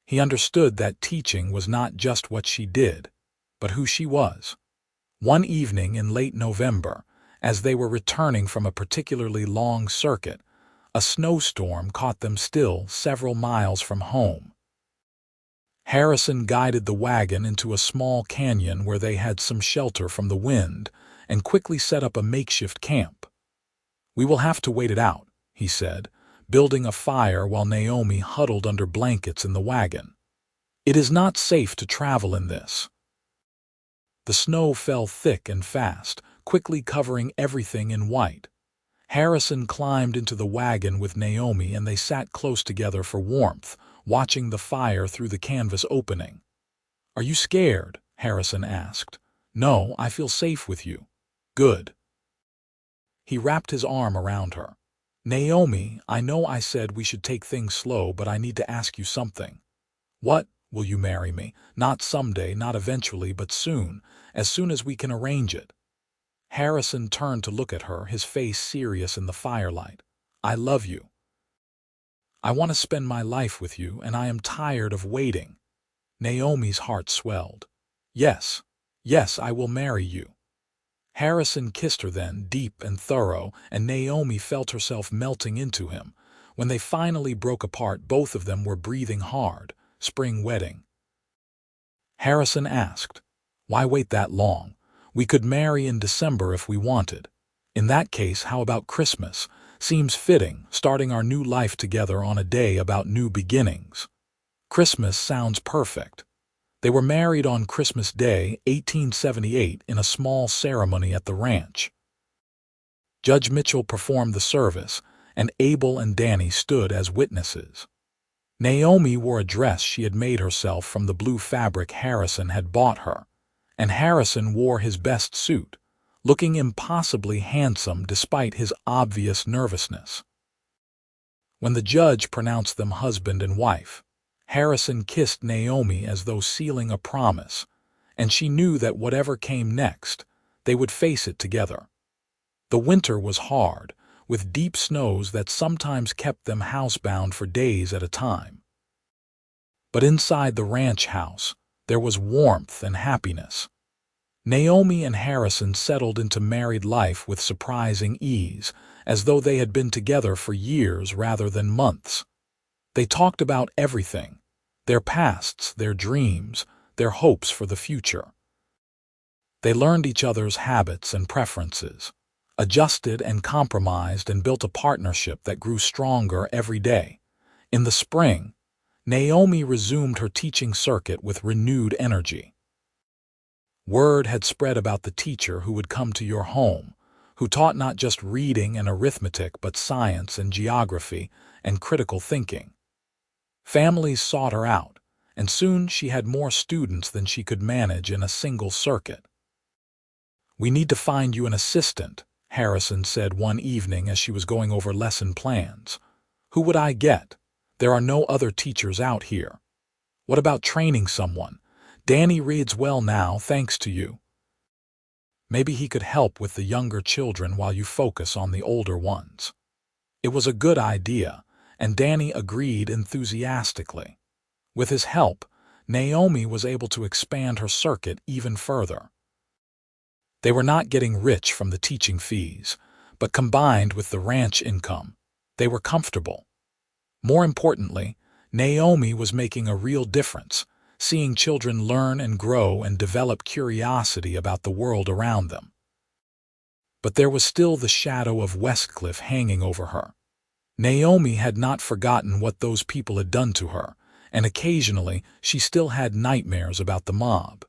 He understood that teaching was not just what she did, but who she was. One evening in late November, as they were returning from a particularly long circuit, a snowstorm caught them still several miles from home. Harrison guided the wagon into a small canyon where they had some shelter from the wind and quickly set up a makeshift camp. "We will have to wait it out," he said, building a fire while Naomi huddled under blankets in the wagon. "It is not safe to travel in this." The snow fell thick and fast, quickly covering everything in white. Harrison climbed into the wagon with Naomi and they sat close together for warmth, watching the fire through the canvas opening. "Are you scared?" Harrison asked. "No, I feel safe with you." "Good." He wrapped his arm around her. "Naomi, I know I said we should take things slow, but I need to ask you something." "What? Will you marry me? Not someday, not eventually, but soon as we can arrange it." Harrison turned to look at her, his face serious in the firelight. "I love you. I want to spend my life with you, and I am tired of waiting." Naomi's heart swelled. Yes, I will marry you." Harrison kissed her then, deep and thorough, and Naomi felt herself melting into him. When they finally broke apart, both of them were breathing hard. Spring wedding. Harrison asked, "Why wait that long? We could marry in December if we wanted. In that case, how about Christmas? Seems fitting, starting our new life together on a day about new beginnings." "Christmas sounds perfect." They were married on Christmas Day, 1878, in a small ceremony at the ranch. Judge Mitchell performed the service, and Abel and Danny stood as witnesses. Naomi wore a dress she had made herself from the blue fabric Harrison had bought her, and Harrison wore his best suit, looking impossibly handsome despite his obvious nervousness. When the judge pronounced them husband and wife, Harrison kissed Naomi as though sealing a promise, and she knew that whatever came next, they would face it together. The winter was hard, with deep snows that sometimes kept them housebound for days at a time. But inside the ranch house, there was warmth and happiness. Naomi and Harrison settled into married life with surprising ease, as though they had been together for years rather than months. They talked about everything: their pasts, their dreams, their hopes for the future. They learned each other's habits and preferences, adjusted and compromised, and built a partnership that grew stronger every day. In the spring, Naomi resumed her teaching circuit with renewed energy. Word had spread about the teacher who would come to your home, who taught not just reading and arithmetic but science and geography and critical thinking. Families sought her out, and soon she had more students than she could manage in a single circuit. "We need to find you an assistant," Harrison said one evening as she was going over lesson plans. "Who would I get? There are no other teachers out here." "What about training someone? Danny reads well now, thanks to you. Maybe he could help with the younger children while you focus on the older ones." It was a good idea, and Danny agreed enthusiastically. With his help, Naomi was able to expand her circuit even further. They were not getting rich from the teaching fees, but combined with the ranch income, they were comfortable. More importantly, Naomi was making a real difference, seeing children learn and grow and develop curiosity about the world around them. But there was still the shadow of Westcliff hanging over her. Naomi had not forgotten what those people had done to her, and occasionally she still had nightmares about the mob.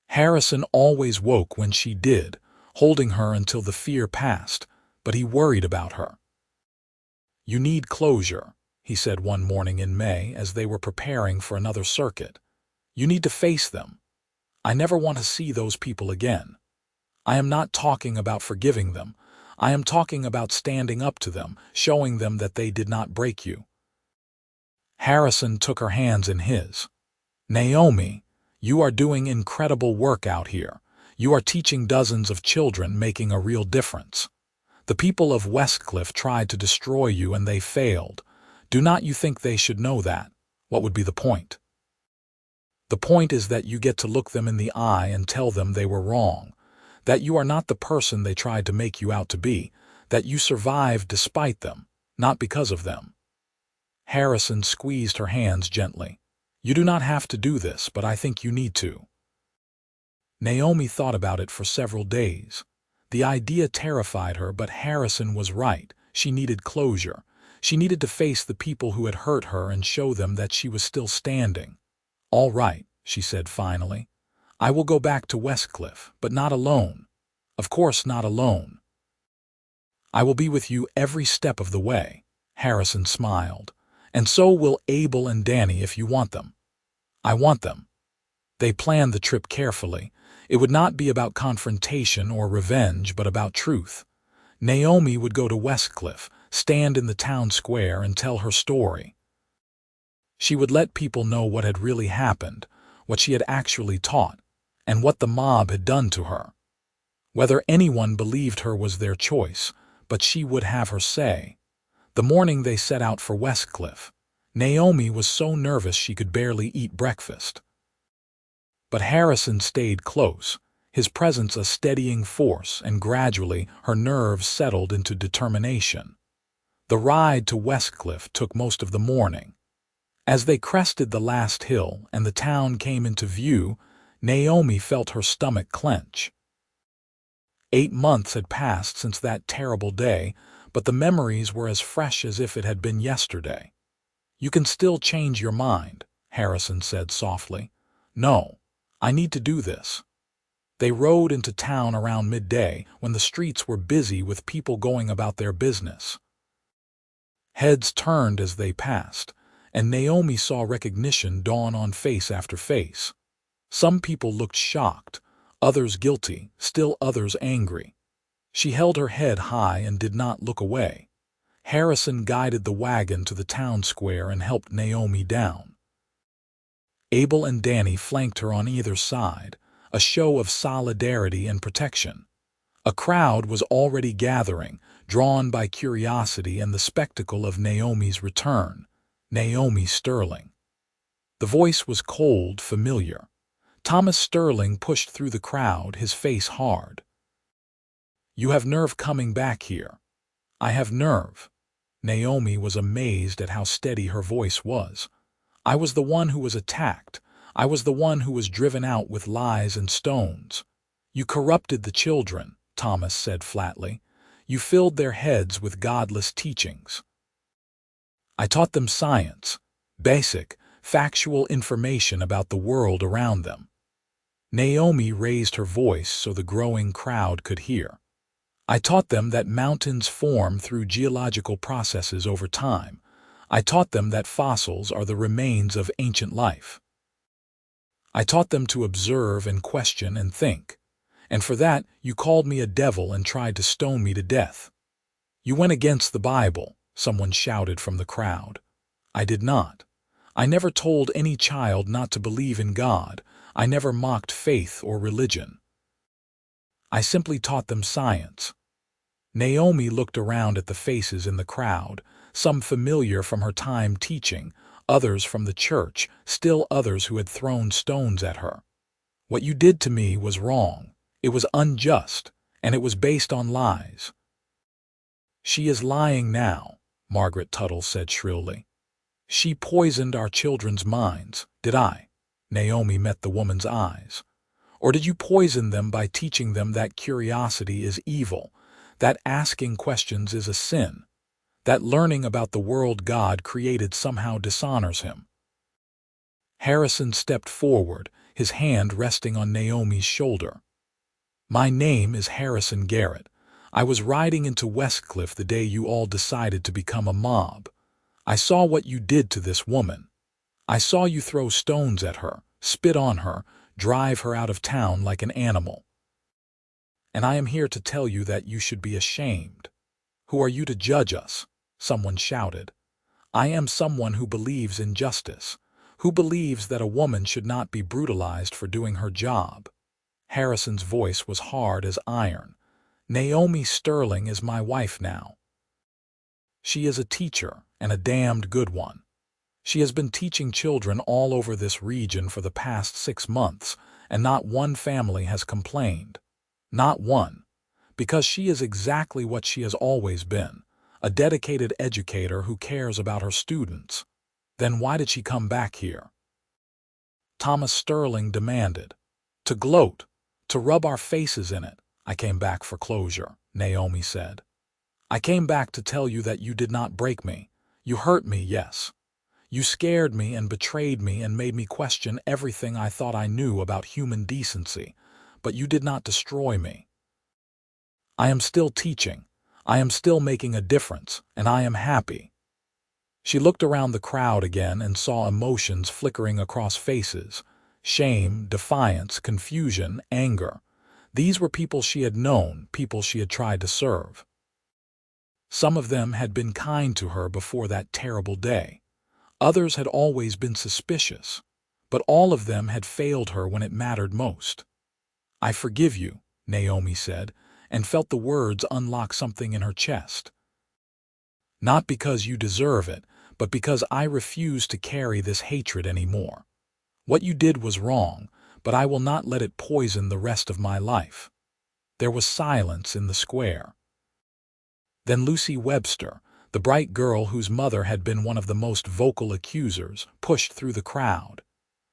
Harrison always woke when she did, holding her until the fear passed, but he worried about her. "You need closure," he said one morning in May as they were preparing for another circuit. "You need to face them. I never want to see those people again. I am not talking about forgiving them. I am talking about standing up to them, showing them that they did not break you." Harrison took her hands in his. "Naomi, you are doing incredible work out here. You are teaching dozens of children, making a real difference. The people of Westcliff tried to destroy you and they failed. Do not you think they should know that? What would be the point? The point is that you get to look them in the eye and tell them they were wrong, that you are not the person they tried to make you out to be, that you survived despite them, not because of them." Harrison squeezed her hands gently. "You do not have to do this, but I think you need to." Naomi thought about it for several days. The idea terrified her, but Harrison was right. She needed closure. She needed to face the people who had hurt her and show them that she was still standing. "All right," she said finally. "I will go back to Westcliff, but not alone. Of course not alone. I will be with you every step of the way." Harrison smiled. "And so will Abel and Danny if you want them." "I want them." They planned the trip carefully. It would not be about confrontation or revenge, but about truth. Naomi would go to Westcliff, stand in the town square, and tell her story. She would let people know what had really happened, what she had actually taught, and what the mob had done to her. Whether anyone believed her was their choice, but she would have her say. The morning they set out for Westcliff, Naomi was so nervous she could barely eat breakfast. But Harrison stayed close, his presence a steadying force, and gradually her nerves settled into determination. The ride to Westcliff took most of the morning. As they crested the last hill and the town came into view, Naomi felt her stomach clench. 8 months had passed since that terrible day, but the memories were as fresh as if it had been yesterday. "You can still change your mind," Harrison said softly. "No, I need to do this." They rode into town around midday when the streets were busy with people going about their business. Heads turned as they passed, and Naomi saw recognition dawn on face after face. Some people looked shocked, others guilty, still others angry. She held her head high and did not look away. Harrison guided the wagon to the town square and helped Naomi down. Abel and Danny flanked her on either side, a show of solidarity and protection. A crowd was already gathering, drawn by curiosity and the spectacle of Naomi's return. Naomi Sterling. The voice was cold, familiar. Thomas Sterling pushed through the crowd, his face hard. "You have nerve coming back here." "I have nerve." Naomi was amazed at how steady her voice was. "I was the one who was attacked. I was the one who was driven out with lies and stones." "You corrupted the children," Thomas said flatly. "You filled their heads with godless teachings." "I taught them science, basic, factual information about the world around them." Naomi raised her voice so the growing crowd could hear. "I taught them that mountains form through geological processes over time. I taught them that fossils are the remains of ancient life. I taught them to observe and question and think. And for that, you called me a devil and tried to stone me to death." "You went against the Bible," someone shouted from the crowd. "I did not. I never told any child not to believe in God. I never mocked faith or religion. I simply taught them science." Naomi looked around at the faces in the crowd, some familiar from her time teaching, others from the church, still others who had thrown stones at her. "What you did to me was wrong. It was unjust, and it was based on lies." "She is lying now," Margaret Tuttle said shrilly. "She poisoned our children's minds. Did I?" Naomi met the woman's eyes. "Or did you poison them by teaching them that curiosity is evil, that asking questions is a sin, That learning about the world God created somehow dishonors him. Harrison stepped forward, his hand resting on Naomi's shoulder. My name is Harrison Garrett. I was riding into Westcliff the day you all decided to become a mob. I saw what you did to this woman. I saw you throw stones at her, spit on her, drive her out of town like an animal. And I am here to tell you that you should be ashamed. Who are you to judge us? Someone shouted. I am someone who believes in justice, who believes that a woman should not be brutalized for doing her job. Harrison's voice was hard as iron. Naomi Sterling is my wife now. She is a teacher, and a damned good one. She has been teaching children all over this region for the past 6 months, and not one family has complained. Not one. Because she is exactly what she has always been, a dedicated educator who cares about her students. Then why did she come back here? Thomas Sterling demanded. To gloat, to rub our faces in it. I came back for closure, Naomi said. I came back to tell you that you did not break me. You hurt me, yes. You scared me and betrayed me and made me question everything I thought I knew about human decency, but you did not destroy me. I am still teaching. I am still making a difference, and I am happy. She looked around the crowd again and saw emotions flickering across faces. Shame, defiance, confusion, anger. These were people she had known, people she had tried to serve. Some of them had been kind to her before that terrible day. Others had always been suspicious, but all of them had failed her when it mattered most. I forgive you, Naomi said, and felt the words unlock something in her chest. Not because you deserve it, but because I refuse to carry this hatred anymore. What you did was wrong, but I will not let it poison the rest of my life. There was silence in the square. Then Lucy Webster, the bright girl whose mother had been one of the most vocal accusers, pushed through the crowd.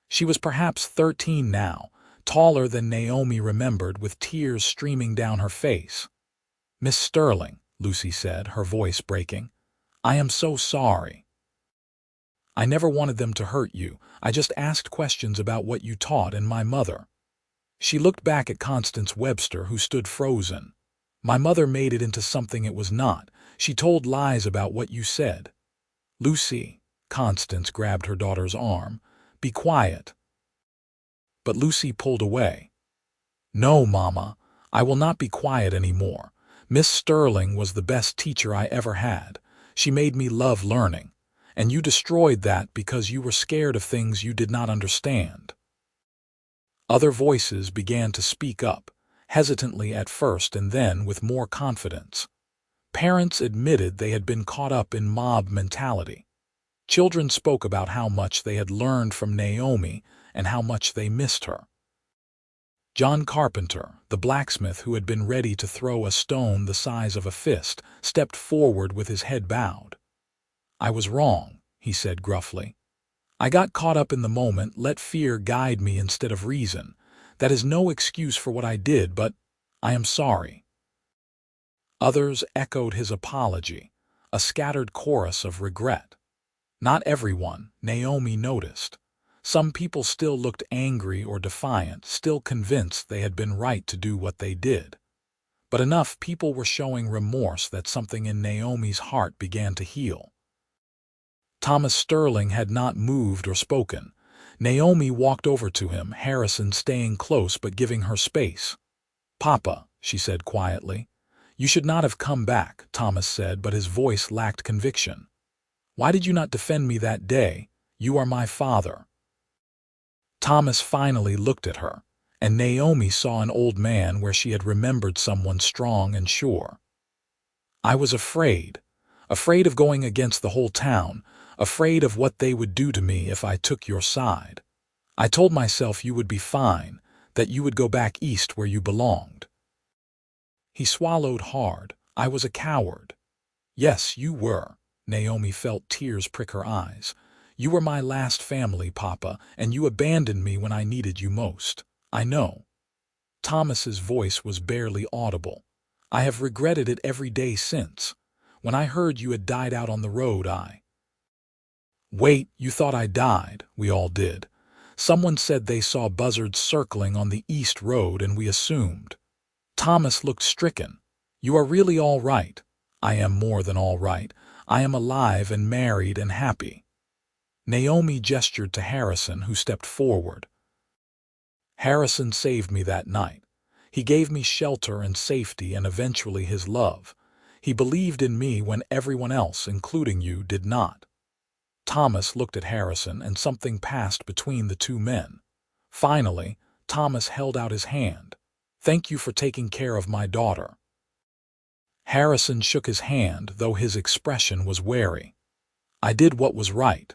She was perhaps 13 now, taller than Naomi remembered, with tears streaming down her face. Miss Sterling, Lucy said, her voice breaking, I am so sorry. I never wanted them to hurt you. I just asked questions about what you taught and my mother. She looked back at Constance Webster, who stood frozen. My mother made it into something it was not. She told lies about what you said. Lucy, Constance grabbed her daughter's arm. Be quiet. But Lucy pulled away. No, Mama, I will not be quiet anymore. Miss Sterling was the best teacher I ever had. She made me love learning. And you destroyed that because you were scared of things you did not understand. Other voices began to speak up, hesitantly at first and then with more confidence. Parents admitted they had been caught up in mob mentality. Children spoke about how much they had learned from Naomi and how much they missed her. John Carpenter, the blacksmith who had been ready to throw a stone the size of a fist, stepped forward with his head bowed. I was wrong, he said gruffly. I got caught up in the moment, let fear guide me instead of reason. That is no excuse for what I did, but I am sorry. Others echoed his apology, a scattered chorus of regret. Not everyone, Naomi noticed. Some people still looked angry or defiant, still convinced they had been right to do what they did. But enough people were showing remorse that something in Naomi's heart began to heal. Thomas Sterling had not moved or spoken. Naomi walked over to him, Harrison staying close but giving her space. Papa, she said quietly. You should not have come back, Thomas said, but his voice lacked conviction. Why did you not defend me that day? You are my father. Thomas finally looked at her, and Naomi saw an old man where she had remembered someone strong and sure. I was afraid of going against the whole town, afraid of what they would do to me if I took your side. I told myself you would be fine, that you would go back east where you belonged. He swallowed hard. I was a coward. Yes, you were. Naomi felt tears prick her eyes. You were my last family, Papa, and you abandoned me when I needed you most. I know. Thomas's voice was barely audible. I have regretted it every day since. When I heard you had died out on the road, Wait, you thought I died? We all did. Someone said they saw buzzards circling on the east road and we assumed. Thomas looked stricken. You are really all right. I am more than all right. I am alive and married and happy. Naomi gestured to Harrison, who stepped forward. Harrison saved me that night. He gave me shelter and safety and eventually his love. He believed in me when everyone else, including you, did not. Thomas looked at Harrison and something passed between the two men. Finally, Thomas held out his hand. Thank you for taking care of my daughter. Harrison shook his hand, though his expression was wary. I did what was right.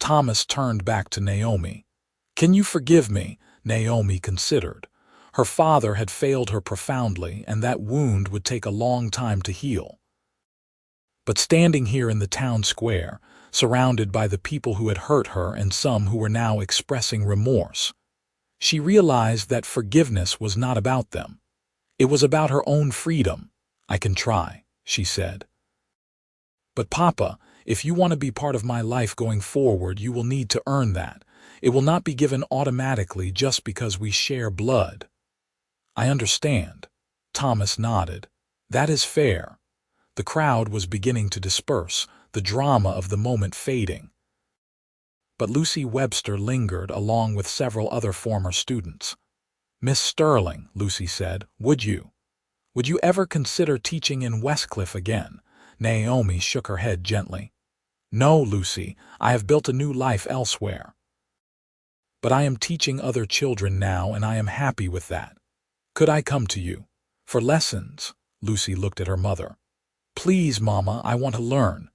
Thomas turned back to Naomi. Can you forgive me? Naomi considered. Her father had failed her profoundly, and that wound would take a long time to heal. But standing here in the town square, surrounded by the people who had hurt her and some who were now expressing remorse, she realized that forgiveness was not about them. It was about her own freedom. I can try, she said. But Papa, if you want to be part of my life going forward, you will need to earn that. It will not be given automatically just because we share blood. I understand. Thomas nodded. That is fair. The crowd was beginning to disperse, the drama of the moment fading. But Lucy Webster lingered along with several other former students. Miss Sterling, Lucy said, would you ever consider teaching in Westcliff again? Naomi shook her head gently. No, Lucy, I have built a new life elsewhere. But I am teaching other children now, and I am happy with that. Could I come to you for lessons? Lucy looked at her mother. Please, Mama, I want to learn.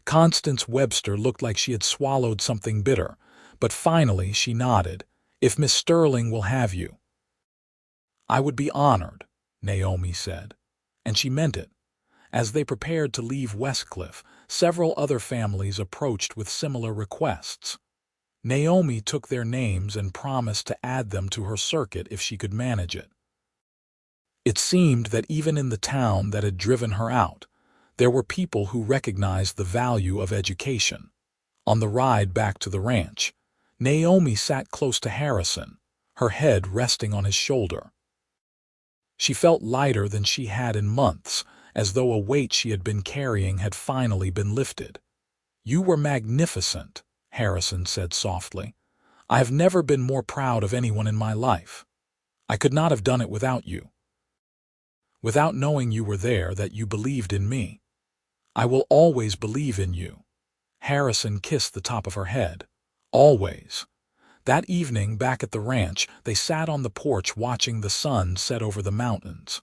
Constance Webster looked like she had swallowed something bitter, but finally she nodded. If Miss Sterling will have you. I would be honored, Naomi said, and she meant it. As they prepared to leave Westcliff, several other families approached with similar requests. Naomi took their names and promised to add them to her circuit if she could manage it. It seemed that even in the town that had driven her out, there were people who recognized the value of education. On the ride back to the ranch, Naomi sat close to Harrison, her head resting on his shoulder. She felt lighter than she had in months, as though a weight she had been carrying had finally been lifted. You were magnificent, Harrison said softly. I have never been more proud of anyone in my life. I could not have done it without you. Without knowing you were there, that you believed in me. I will always believe in you. Harrison kissed the top of her head. Always. That evening, back at the ranch, they sat on the porch watching the sun set over the mountains.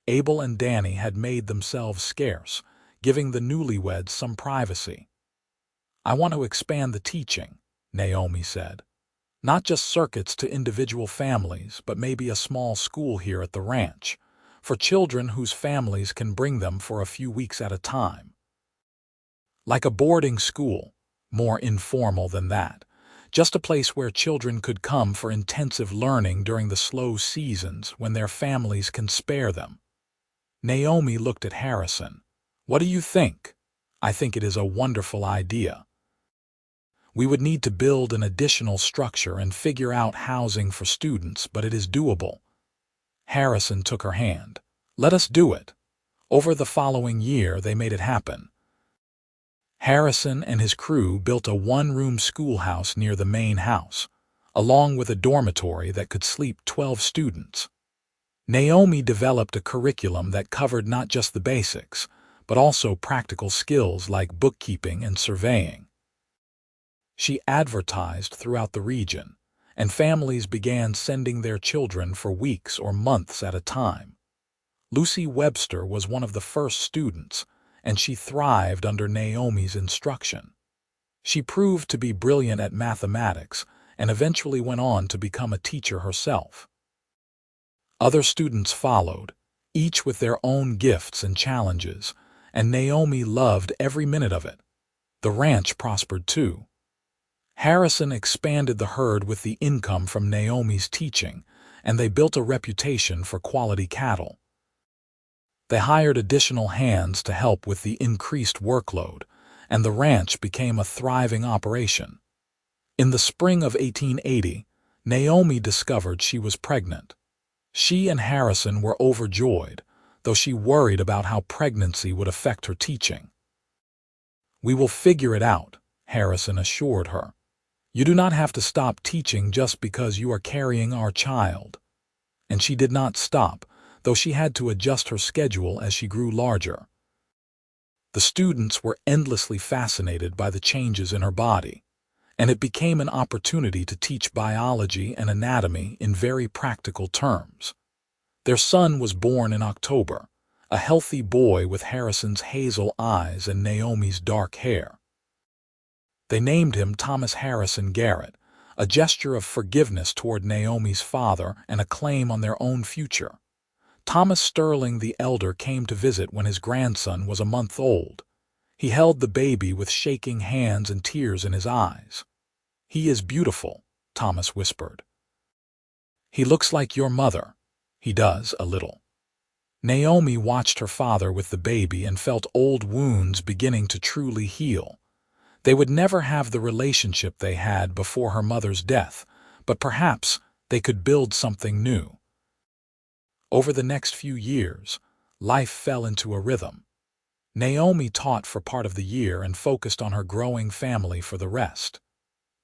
Abel and Danny had made themselves scarce, giving the newlyweds some privacy. I want to expand the teaching, Naomi said. Not just circuits to individual families, but maybe a small school here at the ranch, for children whose families can bring them for a few weeks at a time. Like a boarding school, more informal than that, just a place where children could come for intensive learning during the slow seasons when their families can spare them. Naomi looked at Harrison. What do you think? I think it is a wonderful idea. We would need to build an additional structure and figure out housing for students, but it is doable. Harrison took her hand. Let us do it. Over the following year, they made it happen. Harrison and his crew built a one-room schoolhouse near the main house, along with a dormitory that could sleep 12 students. Naomi developed a curriculum that covered not just the basics, but also practical skills like bookkeeping and surveying. She advertised throughout the region, and families began sending their children for weeks or months at a time. Lucy Webster was one of the first students, and she thrived under Naomi's instruction. She proved to be brilliant at mathematics and eventually went on to become a teacher herself. Other students followed, each with their own gifts and challenges, and Naomi loved every minute of it. The ranch prospered too. Harrison expanded the herd with the income from Naomi's teaching, and they built a reputation for quality cattle. They hired additional hands to help with the increased workload, and the ranch became a thriving operation. In the spring of 1880, Naomi discovered she was pregnant. She and Harrison were overjoyed, though she worried about how pregnancy would affect her teaching. "We will figure it out," Harrison assured her. "You do not have to stop teaching just because you are carrying our child." And she did not stop, though she had to adjust her schedule as she grew larger. The students were endlessly fascinated by the changes in her body, and it became an opportunity to teach biology and anatomy in very practical terms. Their son was born in October, a healthy boy with Harrison's hazel eyes and Naomi's dark hair. They named him Thomas Harrison Garrett, a gesture of forgiveness toward Naomi's father and a claim on their own future. Thomas Sterling the elder came to visit when his grandson was a month old. He held the baby with shaking hands and tears in his eyes. "He is beautiful," Thomas whispered. "He looks like your mother." "He does, a little." Naomi watched her father with the baby and felt old wounds beginning to truly heal. They would never have the relationship they had before her mother's death, but perhaps they could build something new. Over the next few years, life fell into a rhythm. Naomi taught for part of the year and focused on her growing family for the rest.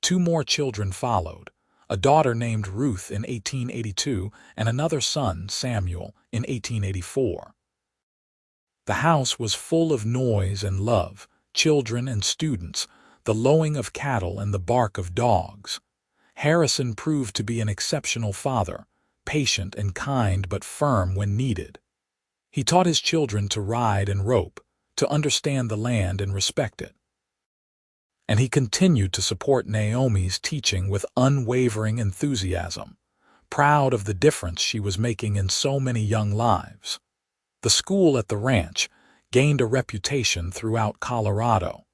2 more children followed, a daughter named Ruth in 1882 and another son, Samuel, in 1884. The house was full of noise and love, children and students, the lowing of cattle and the bark of dogs. Harrison proved to be an exceptional father, patient and kind but firm when needed. He taught his children to ride and rope, to understand the land and respect it. And he continued to support Naomi's teaching with unwavering enthusiasm, proud of the difference she was making in so many young lives. The school at the ranch gained a reputation throughout Colorado.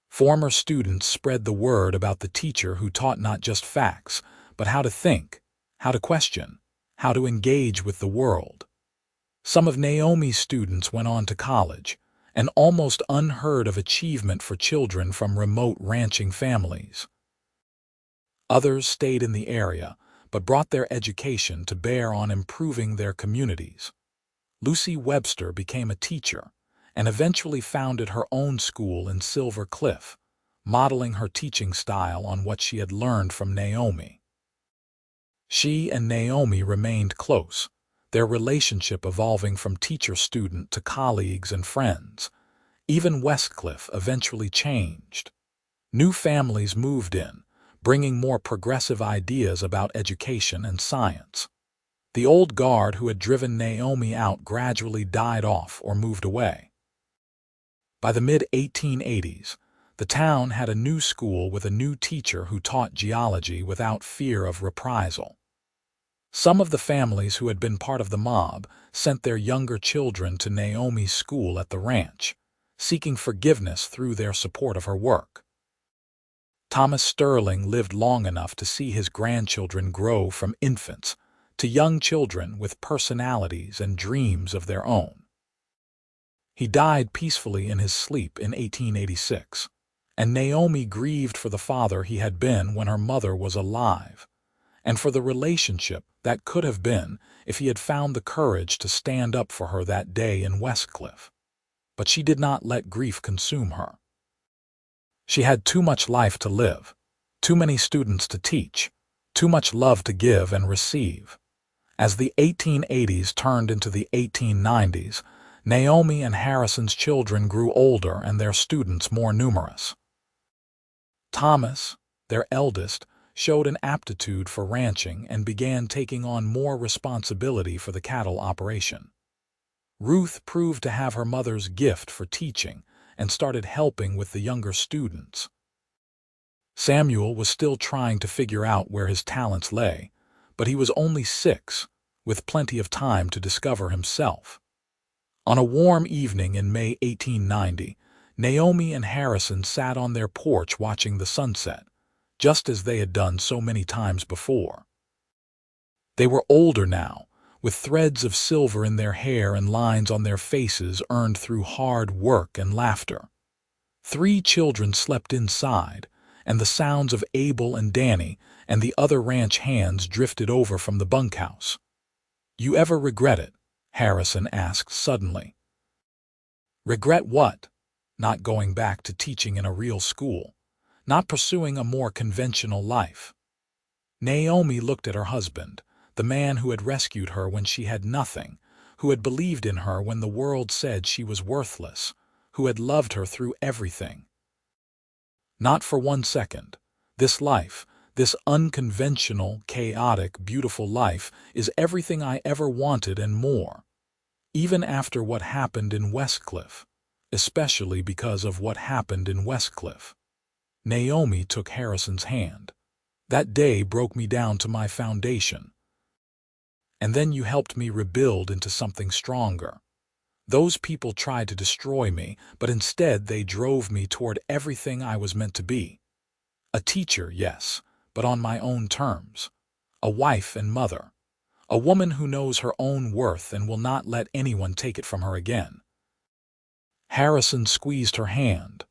Former students spread the word about the teacher who taught not just facts, but how to think, how to question, how to engage with the world. Some of Naomi's students went on to college, an almost unheard of achievement for children from remote ranching families. Others stayed in the area, but brought their education to bear on improving their communities. Lucy Webster became a teacher and eventually founded her own school in Silver Cliff, modeling her teaching style on what she had learned from Naomi. She and Naomi remained close, their relationship evolving from teacher-student to colleagues and friends. Even Westcliff eventually changed. New families moved in, bringing more progressive ideas about education and science. The old guard who had driven Naomi out gradually died off or moved away. By the mid-1880s, the town had a new school with a new teacher who taught geology without fear of reprisal. Some of the families who had been part of the mob sent their younger children to Naomi's school at the ranch, seeking forgiveness through their support of her work. Thomas Sterling lived long enough to see his grandchildren grow from infants to young children with personalities and dreams of their own. He died peacefully in his sleep in 1886, and Naomi grieved for the father he had been when her mother was alive, and for the relationship that could have been if he had found the courage to stand up for her that day in Westcliff. But she did not let grief consume her. She had too much life to live, too many students to teach, too much love to give and receive. As the 1880s turned into the 1890s, Naomi and Harrison's children grew older and their students more numerous. Thomas, their eldest, showed an aptitude for ranching and began taking on more responsibility for the cattle operation. Ruth proved to have her mother's gift for teaching and started helping with the younger students. Samuel was still trying to figure out where his talents lay, but he was only 6, with plenty of time to discover himself. On a warm evening in May 1890, Naomi and Harrison sat on their porch watching the sunset, just as they had done so many times before. They were older now, with threads of silver in their hair and lines on their faces earned through hard work and laughter. 3 children slept inside, and the sounds of Abel and Danny and the other ranch hands drifted over from the bunkhouse. "You ever regret it?" Harrison asked suddenly. "Regret what?" "Not going back to teaching in a real school. Not pursuing a more conventional life." Naomi looked at her husband, the man who had rescued her when she had nothing, who had believed in her when the world said she was worthless, who had loved her through everything. "Not for 1 second. This life, this unconventional, chaotic, beautiful life, is everything I ever wanted and more. Even after what happened in Westcliff. Especially because of what happened in Westcliff." Naomi took Harrison's hand. "That day broke me down to my foundation. And then you helped me rebuild into something stronger. Those people tried to destroy me, but instead they drove me toward everything I was meant to be. A teacher, yes, but on my own terms. A wife and mother. A woman who knows her own worth and will not let anyone take it from her again." Harrison squeezed her hand.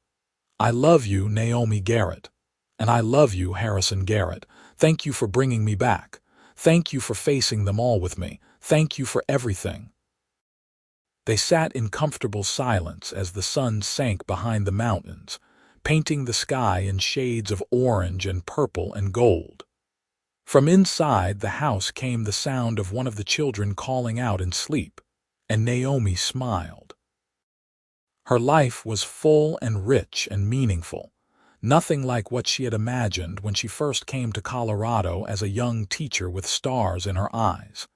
"I love you, Naomi Garrett. And I love you, Harrison Garrett. Thank you for bringing me back. Thank you for facing them all with me. Thank you for everything." They sat in comfortable silence as the sun sank behind the mountains, painting the sky in shades of orange and purple and gold. From inside the house came the sound of one of the children calling out in sleep, and Naomi smiled. Her life was full and rich and meaningful, nothing like what she had imagined when she first came to Colorado as a young teacher with stars in her eyes.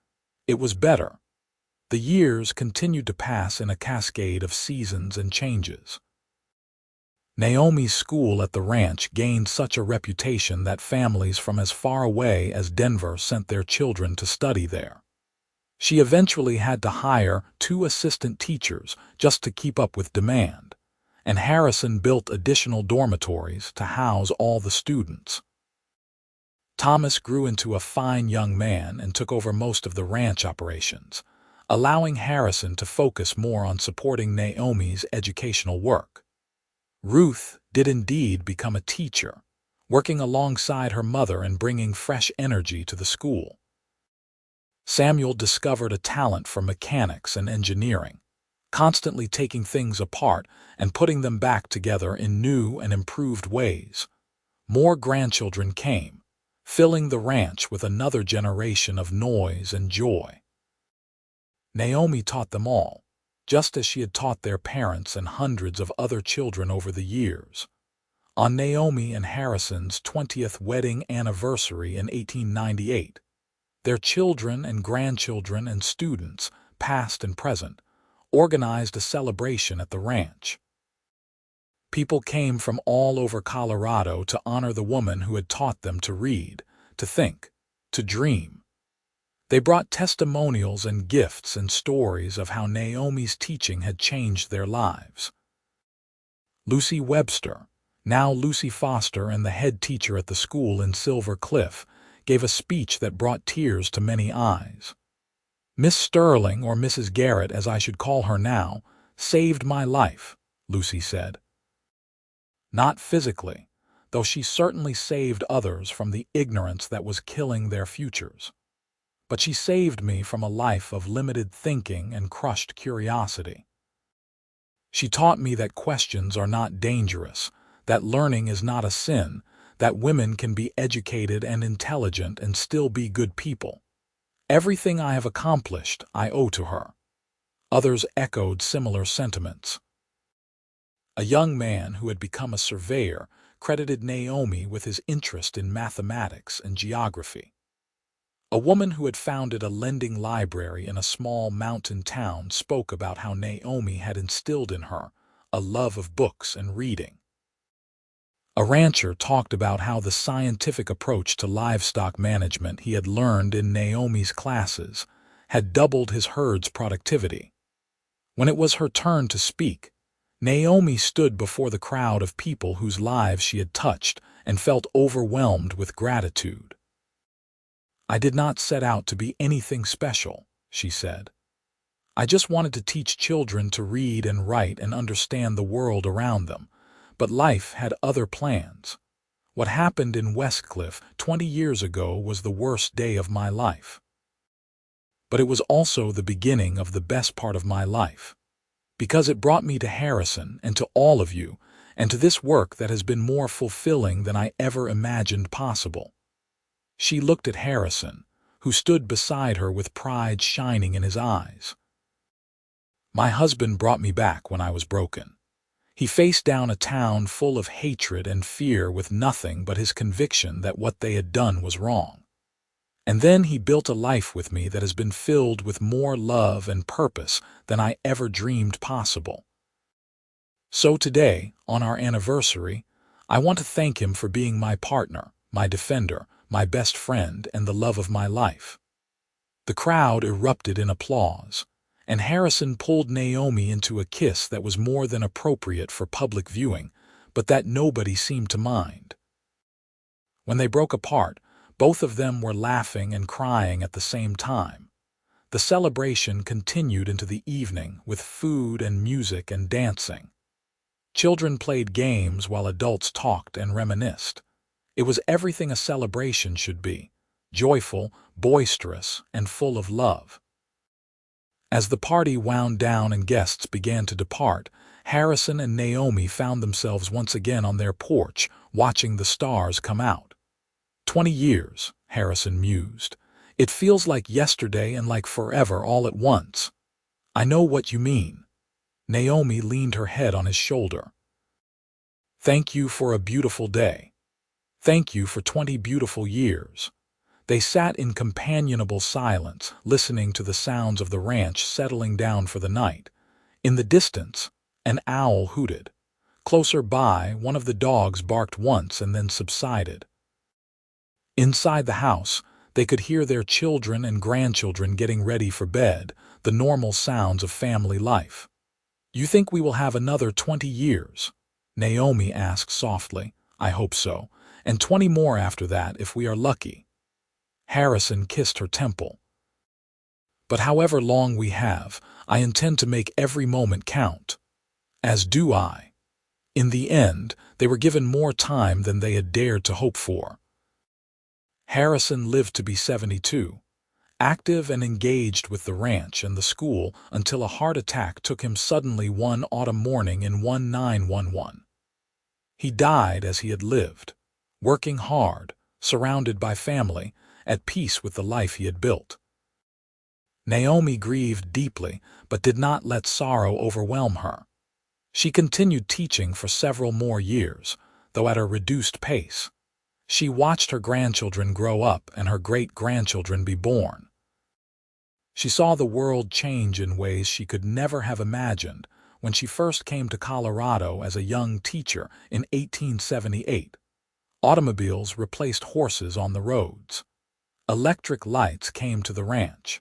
It was better. The years continued to pass in a cascade of seasons and changes. Naomi's school at the ranch gained such a reputation that families from as far away as Denver sent their children to study there. She eventually had to hire 2 assistant teachers just to keep up with demand, and Harrison built additional dormitories to house all the students. Thomas grew into a fine young man and took over most of the ranch operations, allowing Harrison to focus more on supporting Naomi's educational work. Ruth did indeed become a teacher, working alongside her mother and bringing fresh energy to the school. Samuel discovered a talent for mechanics and engineering, constantly taking things apart and putting them back together in new and improved ways. More grandchildren came, filling the ranch with another generation of noise and joy. Naomi taught them all, just as she had taught their parents and hundreds of other children over the years. On Naomi and Harrison's 20th wedding anniversary in 1898, their children and grandchildren and students, past and present, organized a celebration at the ranch. People came from all over Colorado to honor the woman who had taught them to read, to think, to dream. They brought testimonials and gifts and stories of how Naomi's teaching had changed their lives. Lucy Webster, now Lucy Foster and the head teacher at the school in Silver Cliff, gave a speech that brought tears to many eyes. "Miss Sterling, or Mrs. Garrett as I should call her now, saved my life," Lucy said. "Not physically, though she certainly saved others from the ignorance that was killing their futures. But she saved me from a life of limited thinking and crushed curiosity. She taught me that questions are not dangerous, that learning is not a sin, that women can be educated and intelligent and still be good people. Everything I have accomplished I owe to her." Others echoed similar sentiments. A young man who had become a surveyor credited Naomi with his interest in mathematics and geography. A woman who had founded a lending library in a small mountain town spoke about how Naomi had instilled in her a love of books and reading. A rancher talked about how the scientific approach to livestock management he had learned in Naomi's classes had doubled his herd's productivity. When it was her turn to speak, Naomi stood before the crowd of people whose lives she had touched and felt overwhelmed with gratitude. "I did not set out to be anything special," she said. "I just wanted to teach children to read and write and understand the world around them, but life had other plans. What happened in Westcliff 20 years ago was the worst day of my life. But it was also the beginning of the best part of my life, because it brought me to Harrison and to all of you, and to this work that has been more fulfilling than I ever imagined possible." She looked at Harrison, who stood beside her with pride shining in his eyes. "My husband brought me back when I was broken. He faced down a town full of hatred and fear with nothing but his conviction that what they had done was wrong. And then he built a life with me that has been filled with more love and purpose than I ever dreamed possible. So today, on our anniversary, I want to thank him for being my partner, my defender, my best friend, and the love of my life." The crowd erupted in applause, and Harrison pulled Naomi into a kiss that was more than appropriate for public viewing, but that nobody seemed to mind. When they broke apart, both of them were laughing and crying at the same time. The celebration continued into the evening with food and music and dancing. Children played games while adults talked and reminisced. It was everything a celebration should be: joyful, boisterous, and full of love. As the party wound down and guests began to depart, Harrison and Naomi found themselves once again on their porch, watching the stars come out. 20 years, Harrison mused. It feels like yesterday and like forever all at once. I know what you mean. Naomi leaned her head on his shoulder. Thank you for a beautiful day. Thank you for 20 beautiful years. They sat in companionable silence, listening to the sounds of the ranch settling down for the night. In the distance, an owl hooted. Closer by, one of the dogs barked once and then subsided. Inside the house, they could hear their children and grandchildren getting ready for bed, the normal sounds of family life. You think we will have another 20 years? Naomi asked softly. I hope so, and 20 more after that if we are lucky. Harrison kissed her temple. But however long we have, I intend to make every moment count. As do I. In the end, they were given more time than they had dared to hope for. Harrison lived to be 72, active and engaged with the ranch and the school until a heart attack took him suddenly one autumn morning in 1911. He died as he had lived, working hard, surrounded by family, at peace with the life he had built. Naomi grieved deeply, but did not let sorrow overwhelm her. She continued teaching for several more years, though at a reduced pace. She watched her grandchildren grow up and her great-grandchildren be born. She saw the world change in ways she could never have imagined when she first came to Colorado as a young teacher in 1878. Automobiles replaced horses on the roads. Electric lights came to the ranch.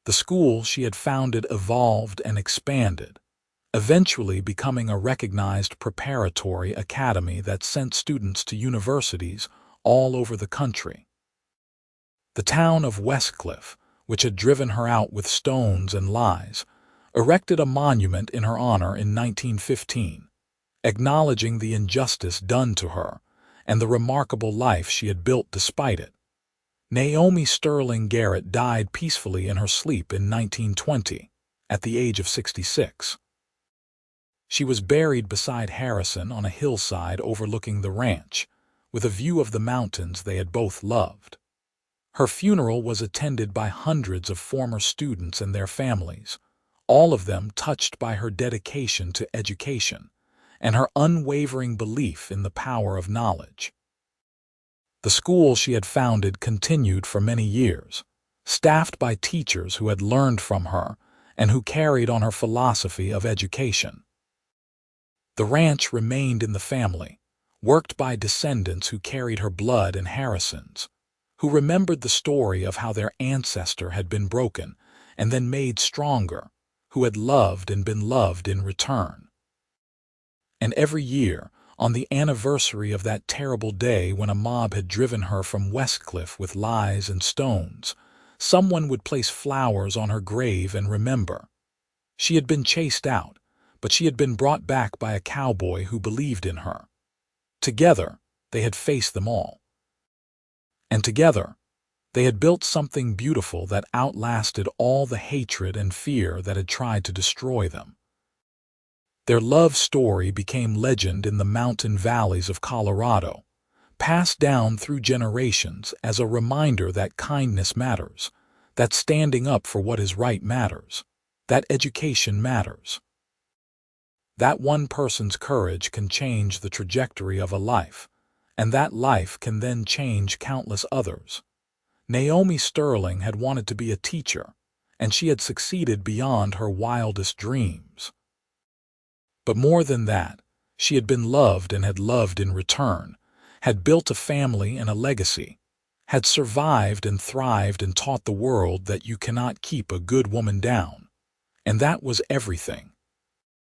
The school she had founded evolved and expanded, eventually becoming a recognized preparatory academy that sent students to universities all over the country. The town of Westcliff, which had driven her out with stones and lies, erected a monument in her honor in 1915, acknowledging the injustice done to her and the remarkable life she had built despite it. Naomi Sterling Garrett died peacefully in her sleep in 1920, at the age of 66. She was buried beside Harrison on a hillside overlooking the ranch, with a view of the mountains they had both loved. Her funeral was attended by hundreds of former students and their families, all of them touched by her dedication to education and her unwavering belief in the power of knowledge. The school she had founded continued for many years, staffed by teachers who had learned from her and who carried on her philosophy of education. The ranch remained in the family, worked by descendants who carried her blood and Harrison's, who remembered the story of how their ancestor had been broken and then made stronger, who had loved and been loved in return. And every year, on the anniversary of that terrible day when a mob had driven her from Westcliff with lies and stones, Someone would place flowers on her grave and remember. She had been chased out, but she had been brought back by a cowboy who believed in her. Together, they had faced them all. And together, they had built something beautiful that outlasted all the hatred and fear that had tried to destroy them. Their love story became legend in the mountain valleys of Colorado, passed down through generations as a reminder that kindness matters, that standing up for what is right matters, that education matters. That one person's courage can change the trajectory of a life, and that life can then change countless others. Naomi Sterling had wanted to be a teacher, and she had succeeded beyond her wildest dreams. But more than that, she had been loved and had loved in return, had built a family and a legacy, had survived and thrived and taught the world that you cannot keep a good woman down. And that was everything.